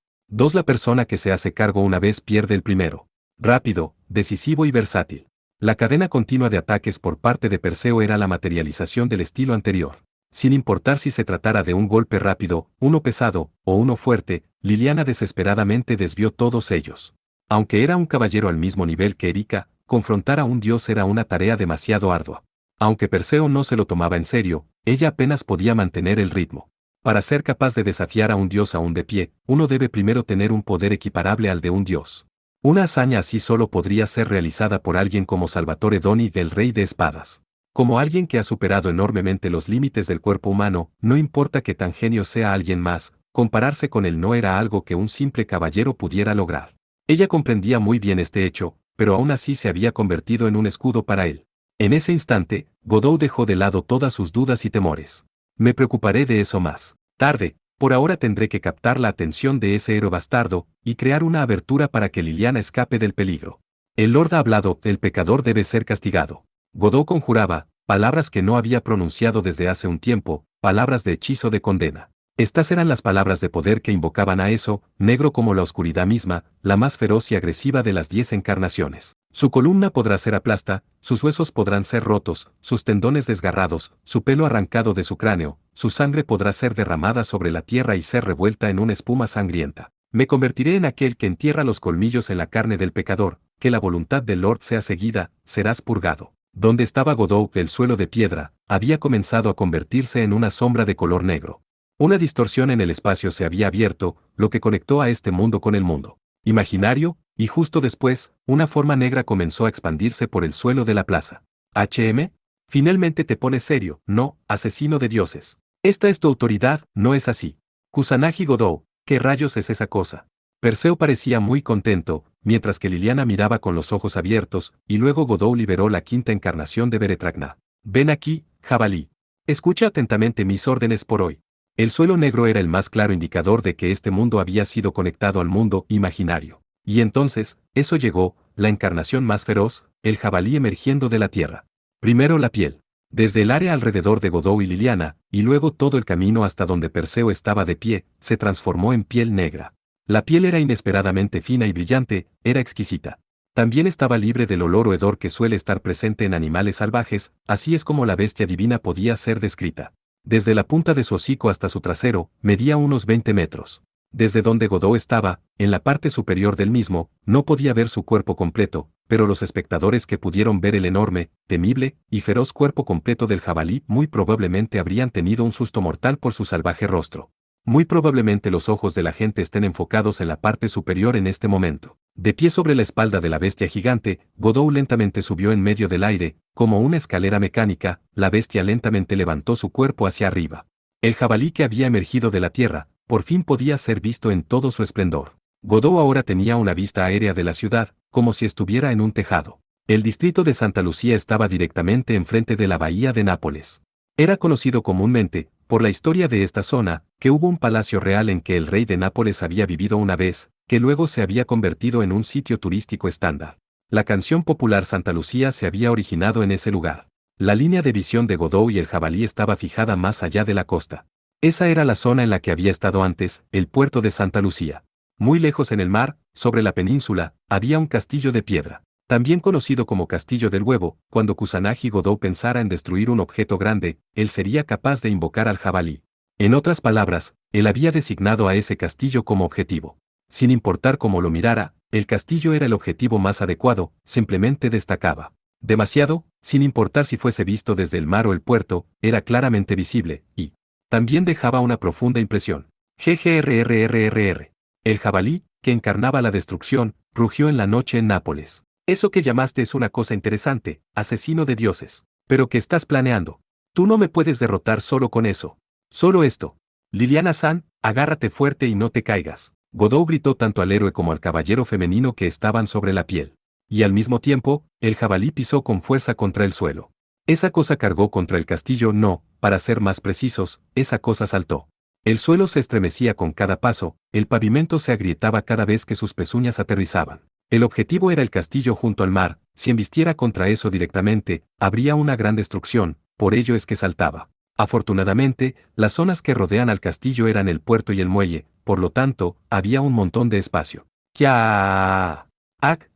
La persona que se hace cargo una vez pierde el primero. Rápido, decisivo y versátil. La cadena continua de ataques por parte de Perseo era la materialización del estilo anterior. Sin importar si se tratara de un golpe rápido, uno pesado, o uno fuerte, Liliana desesperadamente desvió todos ellos. Aunque era un caballero al mismo nivel que Erika, confrontar a un dios era una tarea demasiado ardua. Aunque Perseo no se lo tomaba en serio, ella apenas podía mantener el ritmo. Para ser capaz de desafiar a un dios aún de pie, uno debe primero tener un poder equiparable al de un dios. Una hazaña así solo podría ser realizada por alguien como Salvatore Doni, del Rey de Espadas. Como alguien que ha superado enormemente los límites del cuerpo humano, no importa que tan genio sea alguien más, compararse con él no era algo que un simple caballero pudiera lograr. Ella comprendía muy bien este hecho, pero aún así se había convertido en un escudo para él. En ese instante, Godot dejó de lado todas sus dudas y temores. Me preocuparé de eso más tarde. Por ahora tendré que captar la atención de ese héroe bastardo, y crear una abertura para que Liliana escape del peligro. El Lord ha hablado, el pecador debe ser castigado. Godot conjuraba, palabras que no había pronunciado desde hace un tiempo, palabras de hechizo de condena. Estas eran las palabras de poder que invocaban a eso, negro como la oscuridad misma, la más feroz y agresiva de las 10 encarnaciones. Su columna podrá ser aplasta, sus huesos podrán ser rotos, sus tendones desgarrados, su pelo arrancado de su cráneo, su sangre podrá ser derramada sobre la tierra y ser revuelta en una espuma sangrienta. Me convertiré en aquel que entierra los colmillos en la carne del pecador, que la voluntad del Lord sea seguida, serás purgado. Donde estaba Godot, el suelo de piedra, había comenzado a convertirse en una sombra de color negro. Una distorsión en el espacio se había abierto, lo que conectó a este mundo con el mundo imaginario, y justo después, una forma negra comenzó a expandirse por el suelo de la plaza. HM, finalmente te pones serio, no, asesino de dioses. Esta es tu autoridad, no es así. Kusanagi Godou, ¿qué rayos es esa cosa? Perseo parecía muy contento, mientras que Liliana miraba con los ojos abiertos, y luego Godou liberó la quinta encarnación de Beretragna. Ven aquí, jabalí. Escucha atentamente mis órdenes por hoy. El suelo negro era el más claro indicador de que este mundo había sido conectado al mundo imaginario. Y entonces, eso llegó, la encarnación más feroz, el jabalí emergiendo de la tierra. Primero la piel. Desde el área alrededor de Godou y Liliana, y luego todo el camino hasta donde Perseo estaba de pie, se transformó en piel negra. La piel era inesperadamente fina y brillante, era exquisita. También estaba libre del olor o hedor que suele estar presente en animales salvajes, así es como la bestia divina podía ser descrita. Desde la punta de su hocico hasta su trasero, medía unos 20 metros. Desde donde Godou estaba, en la parte superior del mismo, no podía ver su cuerpo completo, pero los espectadores que pudieron ver el enorme, temible y feroz cuerpo completo del jabalí muy probablemente habrían tenido un susto mortal por su salvaje rostro. Muy probablemente los ojos de la gente estén enfocados en la parte superior en este momento. De pie sobre la espalda de la bestia gigante, Godou lentamente subió en medio del aire, como una escalera mecánica, la bestia lentamente levantó su cuerpo hacia arriba. El jabalí que había emergido de la tierra, por fin podía ser visto en todo su esplendor. Godou ahora tenía una vista aérea de la ciudad, como si estuviera en un tejado. El distrito de Santa Lucía estaba directamente enfrente de la bahía de Nápoles. Era conocido comúnmente, por la historia de esta zona, que hubo un palacio real en que el rey de Nápoles había vivido una vez, que luego se había convertido en un sitio turístico estándar. La canción popular Santa Lucía se había originado en ese lugar. La línea de visión de Godou y el jabalí estaba fijada más allá de la costa. Esa era la zona en la que había estado antes, el puerto de Santa Lucía. Muy lejos en el mar, sobre la península, había un castillo de piedra. También conocido como Castillo del Huevo, cuando Kusanagi Godou pensara en destruir un objeto grande, él sería capaz de invocar al jabalí. En otras palabras, él había designado a ese castillo como objetivo. Sin importar cómo lo mirara, el castillo era el objetivo más adecuado, simplemente destacaba. Demasiado, sin importar si fuese visto desde el mar o el puerto, era claramente visible, y también dejaba una profunda impresión. GGRRRRR. El jabalí, que encarnaba la destrucción, rugió en la noche en Nápoles. Eso que llamaste es una cosa interesante, asesino de dioses. Pero ¿qué estás planeando? Tú no me puedes derrotar solo con eso. Solo esto. Liliana-san, agárrate fuerte y no te caigas. Godou gritó tanto al héroe como al caballero femenino que estaban sobre la piel. Y al mismo tiempo, el jabalí pisó con fuerza contra el suelo. Esa cosa cargó contra el castillo, no, para ser más precisos, esa cosa saltó. El suelo se estremecía con cada paso, el pavimento se agrietaba cada vez que sus pezuñas aterrizaban. El objetivo era el castillo junto al mar, si embistiera contra eso directamente, habría una gran destrucción, por ello es que saltaba. Afortunadamente, las zonas que rodean al castillo eran el puerto y el muelle, por lo tanto, había un montón de espacio. ¡Kia!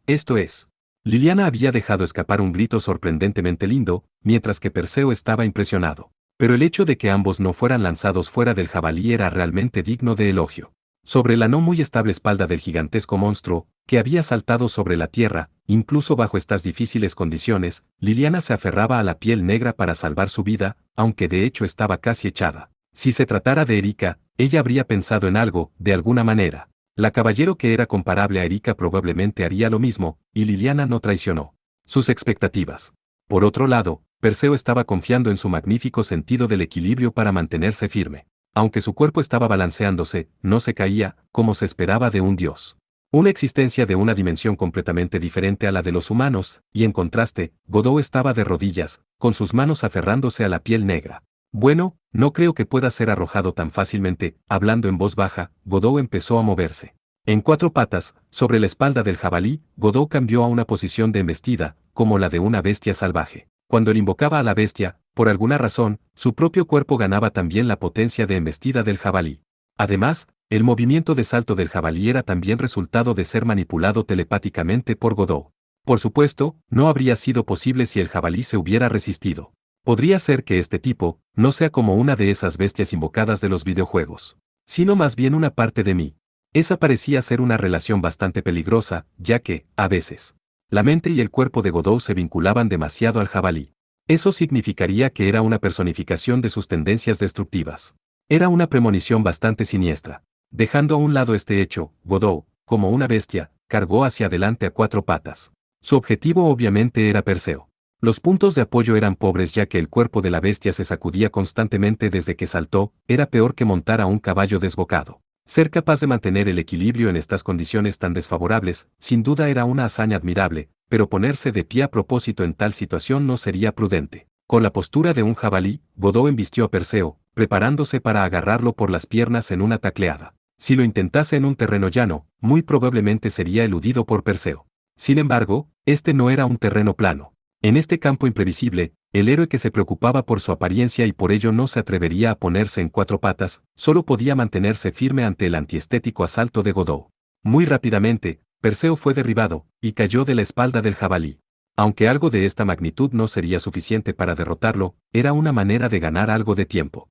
Esto es. Liliana había dejado escapar un grito sorprendentemente lindo, mientras que Perseo estaba impresionado. Pero el hecho de que ambos no fueran lanzados fuera del jabalí era realmente digno de elogio. Sobre la no muy estable espalda del gigantesco monstruo, que había saltado sobre la tierra, incluso bajo estas difíciles condiciones, Liliana se aferraba a la piel negra para salvar su vida, aunque de hecho estaba casi echada. Si se tratara de Erika, ella habría pensado en algo, de alguna manera. La caballero que era comparable a Erika probablemente haría lo mismo, y Liliana no traicionó sus expectativas. Por otro lado, Perseo estaba confiando en su magnífico sentido del equilibrio para mantenerse firme. Aunque su cuerpo estaba balanceándose, no se caía, como se esperaba de un dios. Una existencia de una dimensión completamente diferente a la de los humanos, y en contraste, Godou estaba de rodillas, con sus manos aferrándose a la piel negra. Bueno, no creo que pueda ser arrojado tan fácilmente, hablando en voz baja, Godou empezó a moverse. En cuatro patas, sobre la espalda del jabalí, Godou cambió a una posición de embestida, como la de una bestia salvaje. Cuando él invocaba a la bestia, por alguna razón, su propio cuerpo ganaba también la potencia de embestida del jabalí. Además, el movimiento de salto del jabalí era también resultado de ser manipulado telepáticamente por Godou. Por supuesto, no habría sido posible si el jabalí se hubiera resistido. Podría ser que este tipo no sea como una de esas bestias invocadas de los videojuegos, sino más bien una parte de mí. Esa parecía ser una relación bastante peligrosa, ya que, a veces, la mente y el cuerpo de Godou se vinculaban demasiado al jabalí. Eso significaría que era una personificación de sus tendencias destructivas. Era una premonición bastante siniestra. Dejando a un lado este hecho, Godou, como una bestia, cargó hacia adelante a cuatro patas. Su objetivo obviamente era Perseo. Los puntos de apoyo eran pobres ya que el cuerpo de la bestia se sacudía constantemente desde que saltó, era peor que montar a un caballo desbocado. Ser capaz de mantener el equilibrio en estas condiciones tan desfavorables, sin duda era una hazaña admirable, pero ponerse de pie a propósito en tal situación no sería prudente. Con la postura de un jabalí, Godot embistió a Perseo, preparándose para agarrarlo por las piernas en una tacleada. Si lo intentase en un terreno llano, muy probablemente sería eludido por Perseo. Sin embargo, este no era un terreno plano. En este campo imprevisible, el héroe que se preocupaba por su apariencia y por ello no se atrevería a ponerse en cuatro patas, solo podía mantenerse firme ante el antiestético asalto de Godot. Muy rápidamente, Perseo fue derribado, y cayó de la espalda del jabalí. Aunque algo de esta magnitud no sería suficiente para derrotarlo, era una manera de ganar algo de tiempo.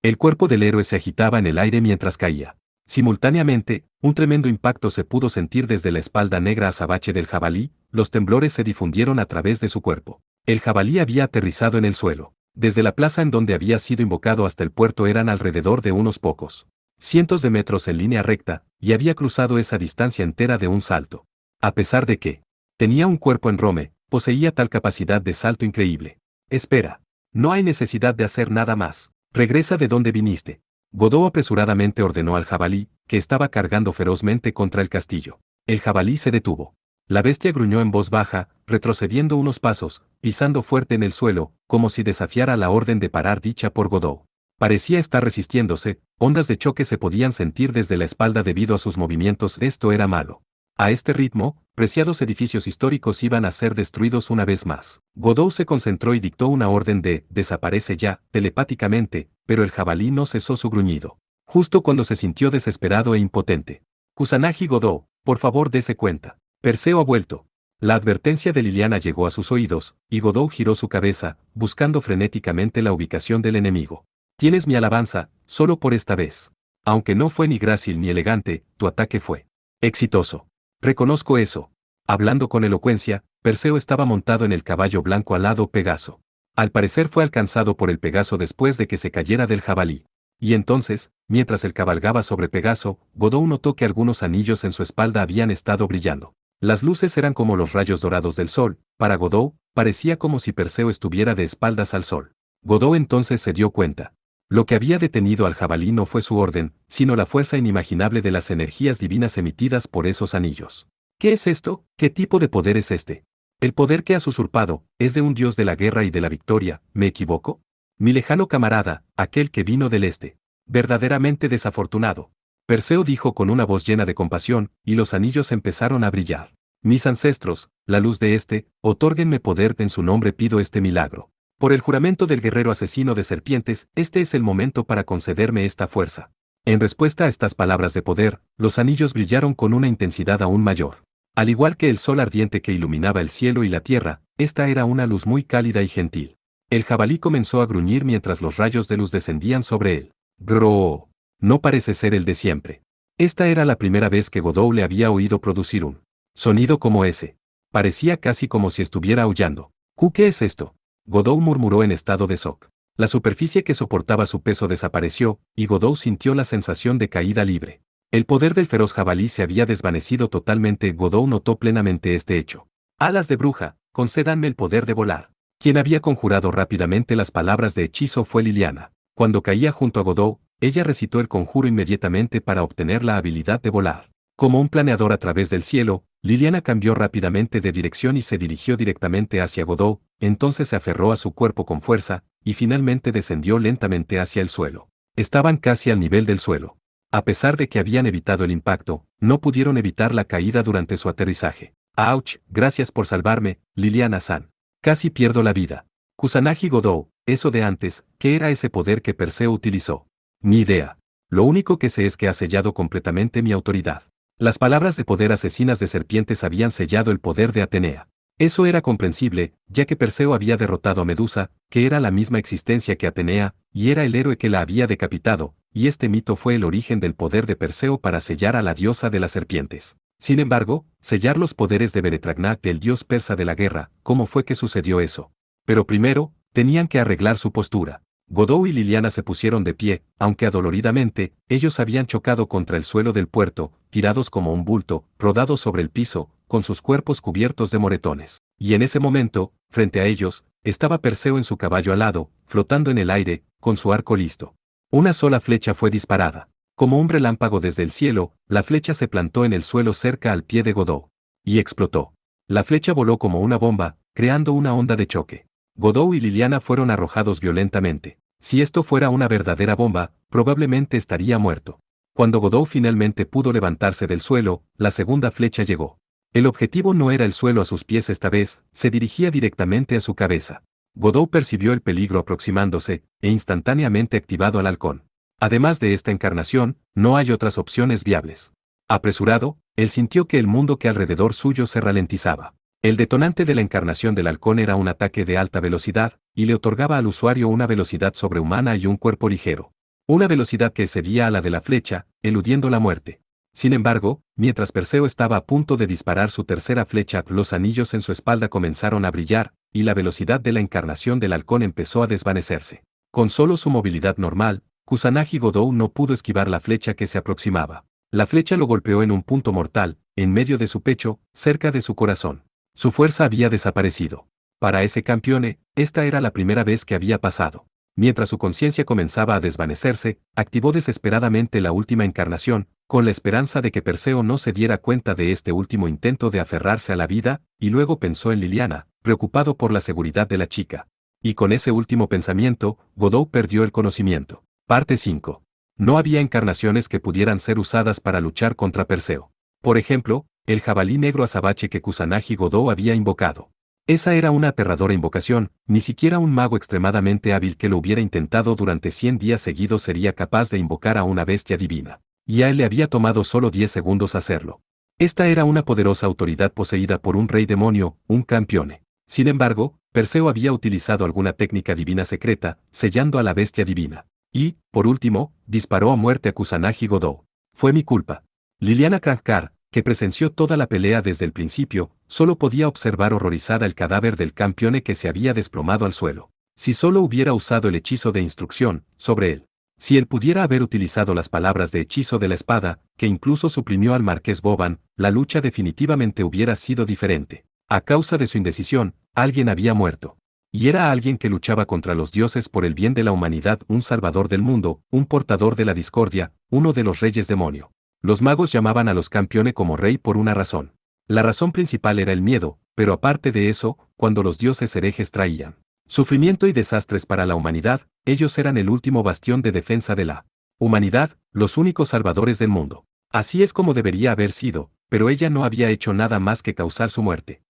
El cuerpo del héroe se agitaba en el aire mientras caía. Simultáneamente, un tremendo impacto se pudo sentir desde la espalda negra azabache del jabalí, los temblores se difundieron a través de su cuerpo. El jabalí había aterrizado en el suelo. Desde la plaza en donde había sido invocado hasta el puerto eran alrededor de unos pocos cientos de metros en línea recta, y había cruzado esa distancia entera de un salto. A pesar de que tenía un cuerpo enorme, poseía tal capacidad de salto increíble. Espera. No hay necesidad de hacer nada más. Regresa de donde viniste. Godot apresuradamente ordenó al jabalí, que estaba cargando ferozmente contra el castillo. El jabalí se detuvo. La bestia gruñó en voz baja, retrocediendo unos pasos, pisando fuerte en el suelo, como si desafiara la orden de parar dicha por Godot. Parecía estar resistiéndose, ondas de choque se podían sentir desde la espalda debido a sus movimientos. Esto era malo. A este ritmo, preciados edificios históricos iban a ser destruidos una vez más. Godot se concentró y dictó una orden de «desaparece ya», telepáticamente, pero el jabalí no cesó su gruñido. Justo cuando se sintió desesperado e impotente. «Kusanagi Godot, por favor dese cuenta. Perseo ha vuelto». La advertencia de Liliana llegó a sus oídos, y Godot giró su cabeza, buscando frenéticamente la ubicación del enemigo. «Tienes mi alabanza, solo por esta vez. Aunque no fue ni grácil ni elegante, tu ataque fue exitoso. Reconozco eso». Hablando con elocuencia, Perseo estaba montado en el caballo blanco alado Pegaso. Al parecer fue alcanzado por el Pegaso después de que se cayera del jabalí. Y entonces, mientras él cabalgaba sobre Pegaso, Godot notó que algunos anillos en su espalda habían estado brillando. Las luces eran como los rayos dorados del sol. Para Godot, parecía como si Perseo estuviera de espaldas al sol. Godot entonces se dio cuenta. Lo que había detenido al jabalí no fue su orden, sino la fuerza inimaginable de las energías divinas emitidas por esos anillos. ¿Qué es esto? ¿Qué tipo de poder es este? El poder que has usurpado, es de un dios de la guerra y de la victoria, ¿me equivoco? Mi lejano camarada, aquel que vino del este. Verdaderamente desafortunado. Perseo dijo con una voz llena de compasión, y los anillos empezaron a brillar. Mis ancestros, la luz de este, otórguenme poder, en su nombre pido este milagro. Por el juramento del guerrero asesino de serpientes, este es el momento para concederme esta fuerza. En respuesta a estas palabras de poder, los anillos brillaron con una intensidad aún mayor. Al igual que el sol ardiente que iluminaba el cielo y la tierra, esta era una luz muy cálida y gentil. El jabalí comenzó a gruñir mientras los rayos de luz descendían sobre él. Groo. No parece ser el de siempre. Esta era la primera vez que Godot le había oído producir un sonido como ese. Parecía casi como si estuviera aullando. ¿Qué es esto? Godot murmuró en estado de shock. La superficie que soportaba su peso desapareció, y Godot sintió la sensación de caída libre. El poder del feroz jabalí se había desvanecido totalmente. Godot notó plenamente este hecho. Alas de bruja, concédanme el poder de volar. Quien había conjurado rápidamente las palabras de hechizo fue Liliana. Cuando caía junto a Godot, ella recitó el conjuro inmediatamente para obtener la habilidad de volar. Como un planeador a través del cielo, Liliana cambió rápidamente de dirección y se dirigió directamente hacia Godot, entonces se aferró a su cuerpo con fuerza, y finalmente descendió lentamente hacia el suelo. Estaban casi al nivel del suelo. A pesar de que habían evitado el impacto, no pudieron evitar la caída durante su aterrizaje. ¡Auch! Gracias por salvarme, Liliana-san. Casi pierdo la vida. Kusanagi Godot, eso de antes, ¿qué era ese poder que Perseo utilizó? Ni idea. Lo único que sé es que ha sellado completamente mi autoridad. Las palabras de poder asesinas de serpientes habían sellado el poder de Atenea. Eso era comprensible, ya que Perseo había derrotado a Medusa, que era la misma existencia que Atenea, y era el héroe que la había decapitado, y este mito fue el origen del poder de Perseo para sellar a la diosa de las serpientes. Sin embargo, sellar los poderes de Beretragnac, el dios persa de la guerra, ¿cómo fue que sucedió eso? Pero primero, tenían que arreglar su postura. Godot y Liliana se pusieron de pie, aunque adoloridamente, ellos habían chocado contra el suelo del puerto, tirados como un bulto, rodados sobre el piso, con sus cuerpos cubiertos de moretones. Y en ese momento, frente a ellos, estaba Perseo en su caballo alado, flotando en el aire, con su arco listo. Una sola flecha fue disparada. Como un relámpago desde el cielo, la flecha se plantó en el suelo cerca al pie de Godot. Y explotó. La flecha voló como una bomba, creando una onda de choque. Godot y Liliana fueron arrojados violentamente. Si esto fuera una verdadera bomba, probablemente estaría muerto. Cuando Godot finalmente pudo levantarse del suelo, la segunda flecha llegó. El objetivo no era el suelo a sus pies esta vez, se dirigía directamente a su cabeza. Godot percibió el peligro aproximándose, e instantáneamente activado al halcón. Además de esta encarnación, no hay otras opciones viables. Apresurado, él sintió que el mundo que alrededor suyo se ralentizaba. El detonante de la encarnación del halcón era un ataque de alta velocidad, y le otorgaba al usuario una velocidad sobrehumana y un cuerpo ligero. Una velocidad que excedía a la de la flecha, eludiendo la muerte. Sin embargo, mientras Perseo estaba a punto de disparar su tercera flecha, los anillos en su espalda comenzaron a brillar, y la velocidad de la encarnación del halcón empezó a desvanecerse. Con solo su movilidad normal, Kusanagi Godot no pudo esquivar la flecha que se aproximaba. La flecha lo golpeó en un punto mortal, en medio de su pecho, cerca de su corazón. Su fuerza había desaparecido. Para ese campeone, esta era la primera vez que había pasado. Mientras su conciencia comenzaba a desvanecerse, activó desesperadamente la última encarnación, con la esperanza de que Perseo no se diera cuenta de este último intento de aferrarse a la vida, y luego pensó en Liliana, preocupado por la seguridad de la chica. Y con ese último pensamiento, Godot perdió el conocimiento. Parte 5. No había encarnaciones que pudieran ser usadas para luchar contra Perseo. Por ejemplo, el jabalí negro azabache que Kusanagi Godot había invocado. Esa era una aterradora invocación, ni siquiera un mago extremadamente hábil que lo hubiera intentado durante 100 días seguidos sería capaz de invocar a una bestia divina. Y a él le había tomado solo 10 segundos hacerlo. Esta era una poderosa autoridad poseída por un rey demonio, un campeone. Sin embargo, Perseo había utilizado alguna técnica divina secreta, sellando a la bestia divina. Y, por último, disparó a muerte a Kusanagi Godot. Fue mi culpa. Liliana Krankar, que presenció toda la pelea desde el principio, solo podía observar horrorizada el cadáver del campeone que se había desplomado al suelo. Si solo hubiera usado el hechizo de instrucción sobre él. Si él pudiera haber utilizado las palabras de hechizo de la espada, que incluso suprimió al marqués Boban, la lucha definitivamente hubiera sido diferente. A causa de su indecisión, alguien había muerto. Y era alguien que luchaba contra los dioses por el bien de la humanidad, un salvador del mundo, un portador de la discordia, uno de los reyes demonio. Los magos llamaban a los campeones como rey por una razón. La razón principal era el miedo, pero aparte de eso, cuando los dioses herejes traían sufrimiento y desastres para la humanidad, ellos eran el último bastión de defensa de la humanidad, los únicos salvadores del mundo. Así es como debería haber sido, pero ella no había hecho nada más que causar su muerte.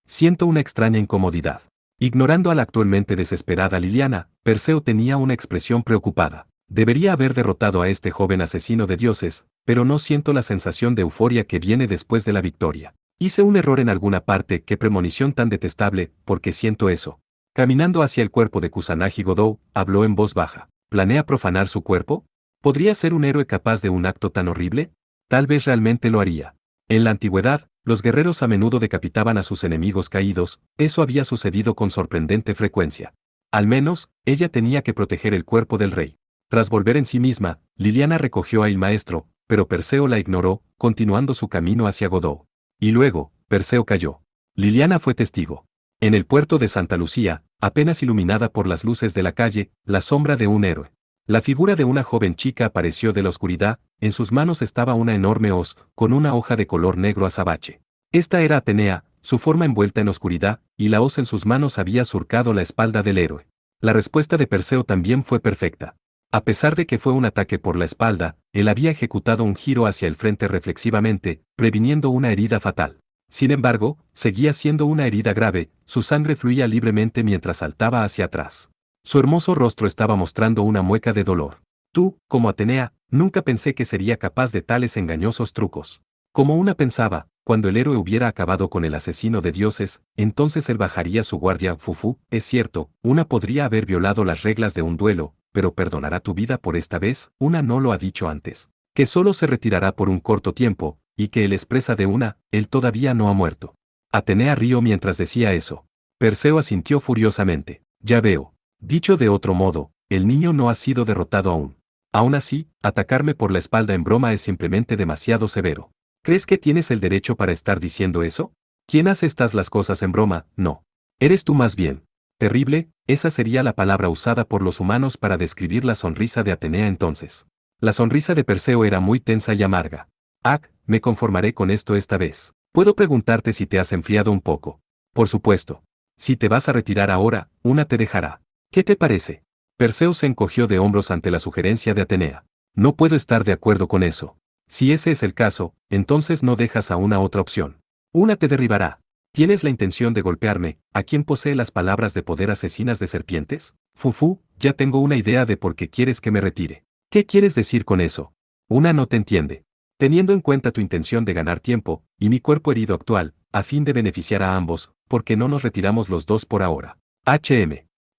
Siento una extraña incomodidad. Ignorando a la actualmente desesperada Liliana, Perseo tenía una expresión preocupada. Debería haber derrotado a este joven asesino de dioses, pero no siento la sensación de euforia que viene después de la victoria. Hice un error en alguna parte, qué premonición tan detestable, porque siento eso. Caminando hacia el cuerpo de Kusanagi Godot, habló en voz baja. ¿Planea profanar su cuerpo? ¿Podría ser un héroe capaz de un acto tan horrible? Tal vez realmente lo haría. En la antigüedad, los guerreros a menudo decapitaban a sus enemigos caídos, eso había sucedido con sorprendente frecuencia. Al menos, ella tenía que proteger el cuerpo del rey. Tras volver en sí misma, Liliana recogió al maestro, pero Perseo la ignoró, continuando su camino hacia Godot. Y luego, Perseo cayó. Liliana fue testigo. En el puerto de Santa Lucía, apenas iluminada por las luces de la calle, la sombra de un héroe. La figura de una joven chica apareció de la oscuridad, en sus manos estaba una enorme hoz, con una hoja de color negro azabache. Esta era Atenea, su forma envuelta en oscuridad, y la hoz en sus manos había surcado la espalda del héroe. La respuesta de Perseo también fue perfecta. A pesar de que fue un ataque por la espalda, él había ejecutado un giro hacia el frente reflexivamente, previniendo una herida fatal. Sin embargo, seguía siendo una herida grave, su sangre fluía libremente mientras saltaba hacia atrás. Su hermoso rostro estaba mostrando una mueca de dolor. Tú, como Atenea, nunca pensé que sería capaz de tales engañosos trucos. Como una pensaba, cuando el héroe hubiera acabado con el asesino de dioses, entonces él bajaría su guardia. Fufu, es cierto, una podría haber violado las reglas de un duelo, pero perdonará tu vida por esta vez, una no lo ha dicho antes. Que solo se retirará por un corto tiempo, y que él expresa de una, él todavía no ha muerto. Atenea rió mientras decía eso. Perseo asintió furiosamente. Ya veo. Dicho de otro modo, el niño no ha sido derrotado aún. Aún así, atacarme por la espalda en broma es simplemente demasiado severo. ¿Crees que tienes el derecho para estar diciendo eso? ¿Quién hace estas las cosas en broma? No. Eres tú más bien. Terrible, esa sería la palabra usada por los humanos para describir la sonrisa de Atenea entonces. La sonrisa de Perseo era muy tensa y amarga. Ah, me conformaré con esto esta vez. Puedo preguntarte si te has enfriado un poco. Por supuesto. Si te vas a retirar ahora, una te dejará. ¿Qué te parece? Perseo se encogió de hombros ante la sugerencia de Atenea. No puedo estar de acuerdo con eso. Si ese es el caso, entonces no dejas a una otra opción. Una te derribará. ¿Tienes la intención de golpearme, a quien posee las palabras de poder asesinas de serpientes? Fufú, ya tengo una idea de por qué quieres que me retire. ¿Qué quieres decir con eso? Una no te entiende. Teniendo en cuenta tu intención de ganar tiempo, y mi cuerpo herido actual, a fin de beneficiar a ambos, ¿por qué no nos retiramos los dos por ahora?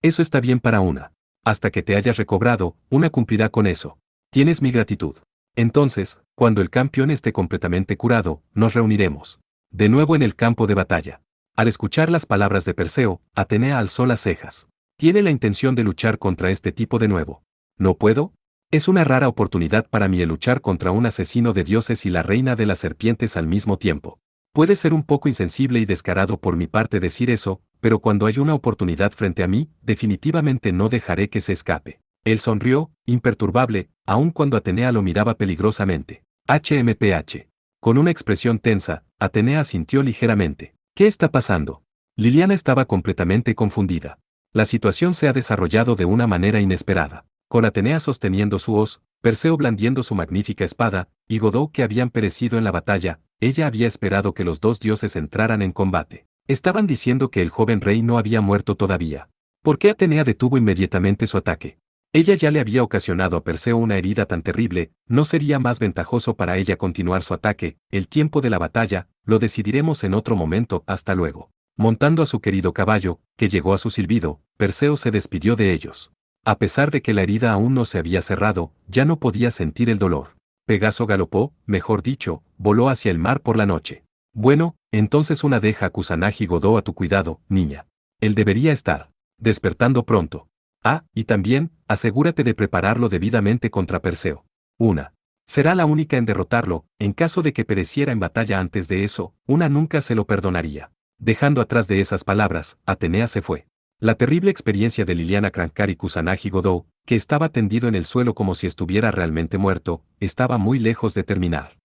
Eso está bien para una. Hasta que te hayas recobrado, una cumplirá con eso. Tienes mi gratitud. Entonces, cuando el campeón esté completamente curado, nos reuniremos. De nuevo en el campo de batalla. Al escuchar las palabras de Perseo, Atenea alzó las cejas. ¿Tiene la intención de luchar contra este tipo de nuevo? ¿No puedo? Es una rara oportunidad para mí el luchar contra un asesino de dioses y la reina de las serpientes al mismo tiempo. Puede ser un poco insensible y descarado por mi parte decir eso, pero cuando hay una oportunidad frente a mí, definitivamente no dejaré que se escape. Él sonrió, imperturbable, aun cuando Atenea lo miraba peligrosamente. HMPH. Con una expresión tensa, Atenea asintió ligeramente. ¿Qué está pasando? Liliana estaba completamente confundida. La situación se ha desarrollado de una manera inesperada. Con Atenea sosteniendo su hoz, Perseo blandiendo su magnífica espada, y Godó que habían perecido en la batalla, ella había esperado que los dos dioses entraran en combate. Estaban diciendo que el joven rey no había muerto todavía. ¿Por qué Atenea detuvo inmediatamente su ataque? Ella ya le había ocasionado a Perseo una herida tan terrible, ¿no sería más ventajoso para ella continuar su ataque? El tiempo de la batalla, lo decidiremos en otro momento, hasta luego. Montando a su querido caballo, que llegó a su silbido, Perseo se despidió de ellos. A pesar de que la herida aún no se había cerrado, ya no podía sentir el dolor. Pegaso galopó, mejor dicho, voló hacia el mar por la noche. Bueno, entonces una deja a Kusanagi Godó a tu cuidado, niña. Él debería estar despertando pronto. Ah, y también, asegúrate de prepararlo debidamente contra Perseo. Una. Será la única en derrotarlo, en caso de que pereciera en batalla antes de eso, una nunca se lo perdonaría. Dejando atrás de esas palabras, Atenea se fue. La terrible experiencia de Liliana Crankar y Kusanagi Godó, que estaba tendido en el suelo como si estuviera realmente muerto, estaba muy lejos de terminar.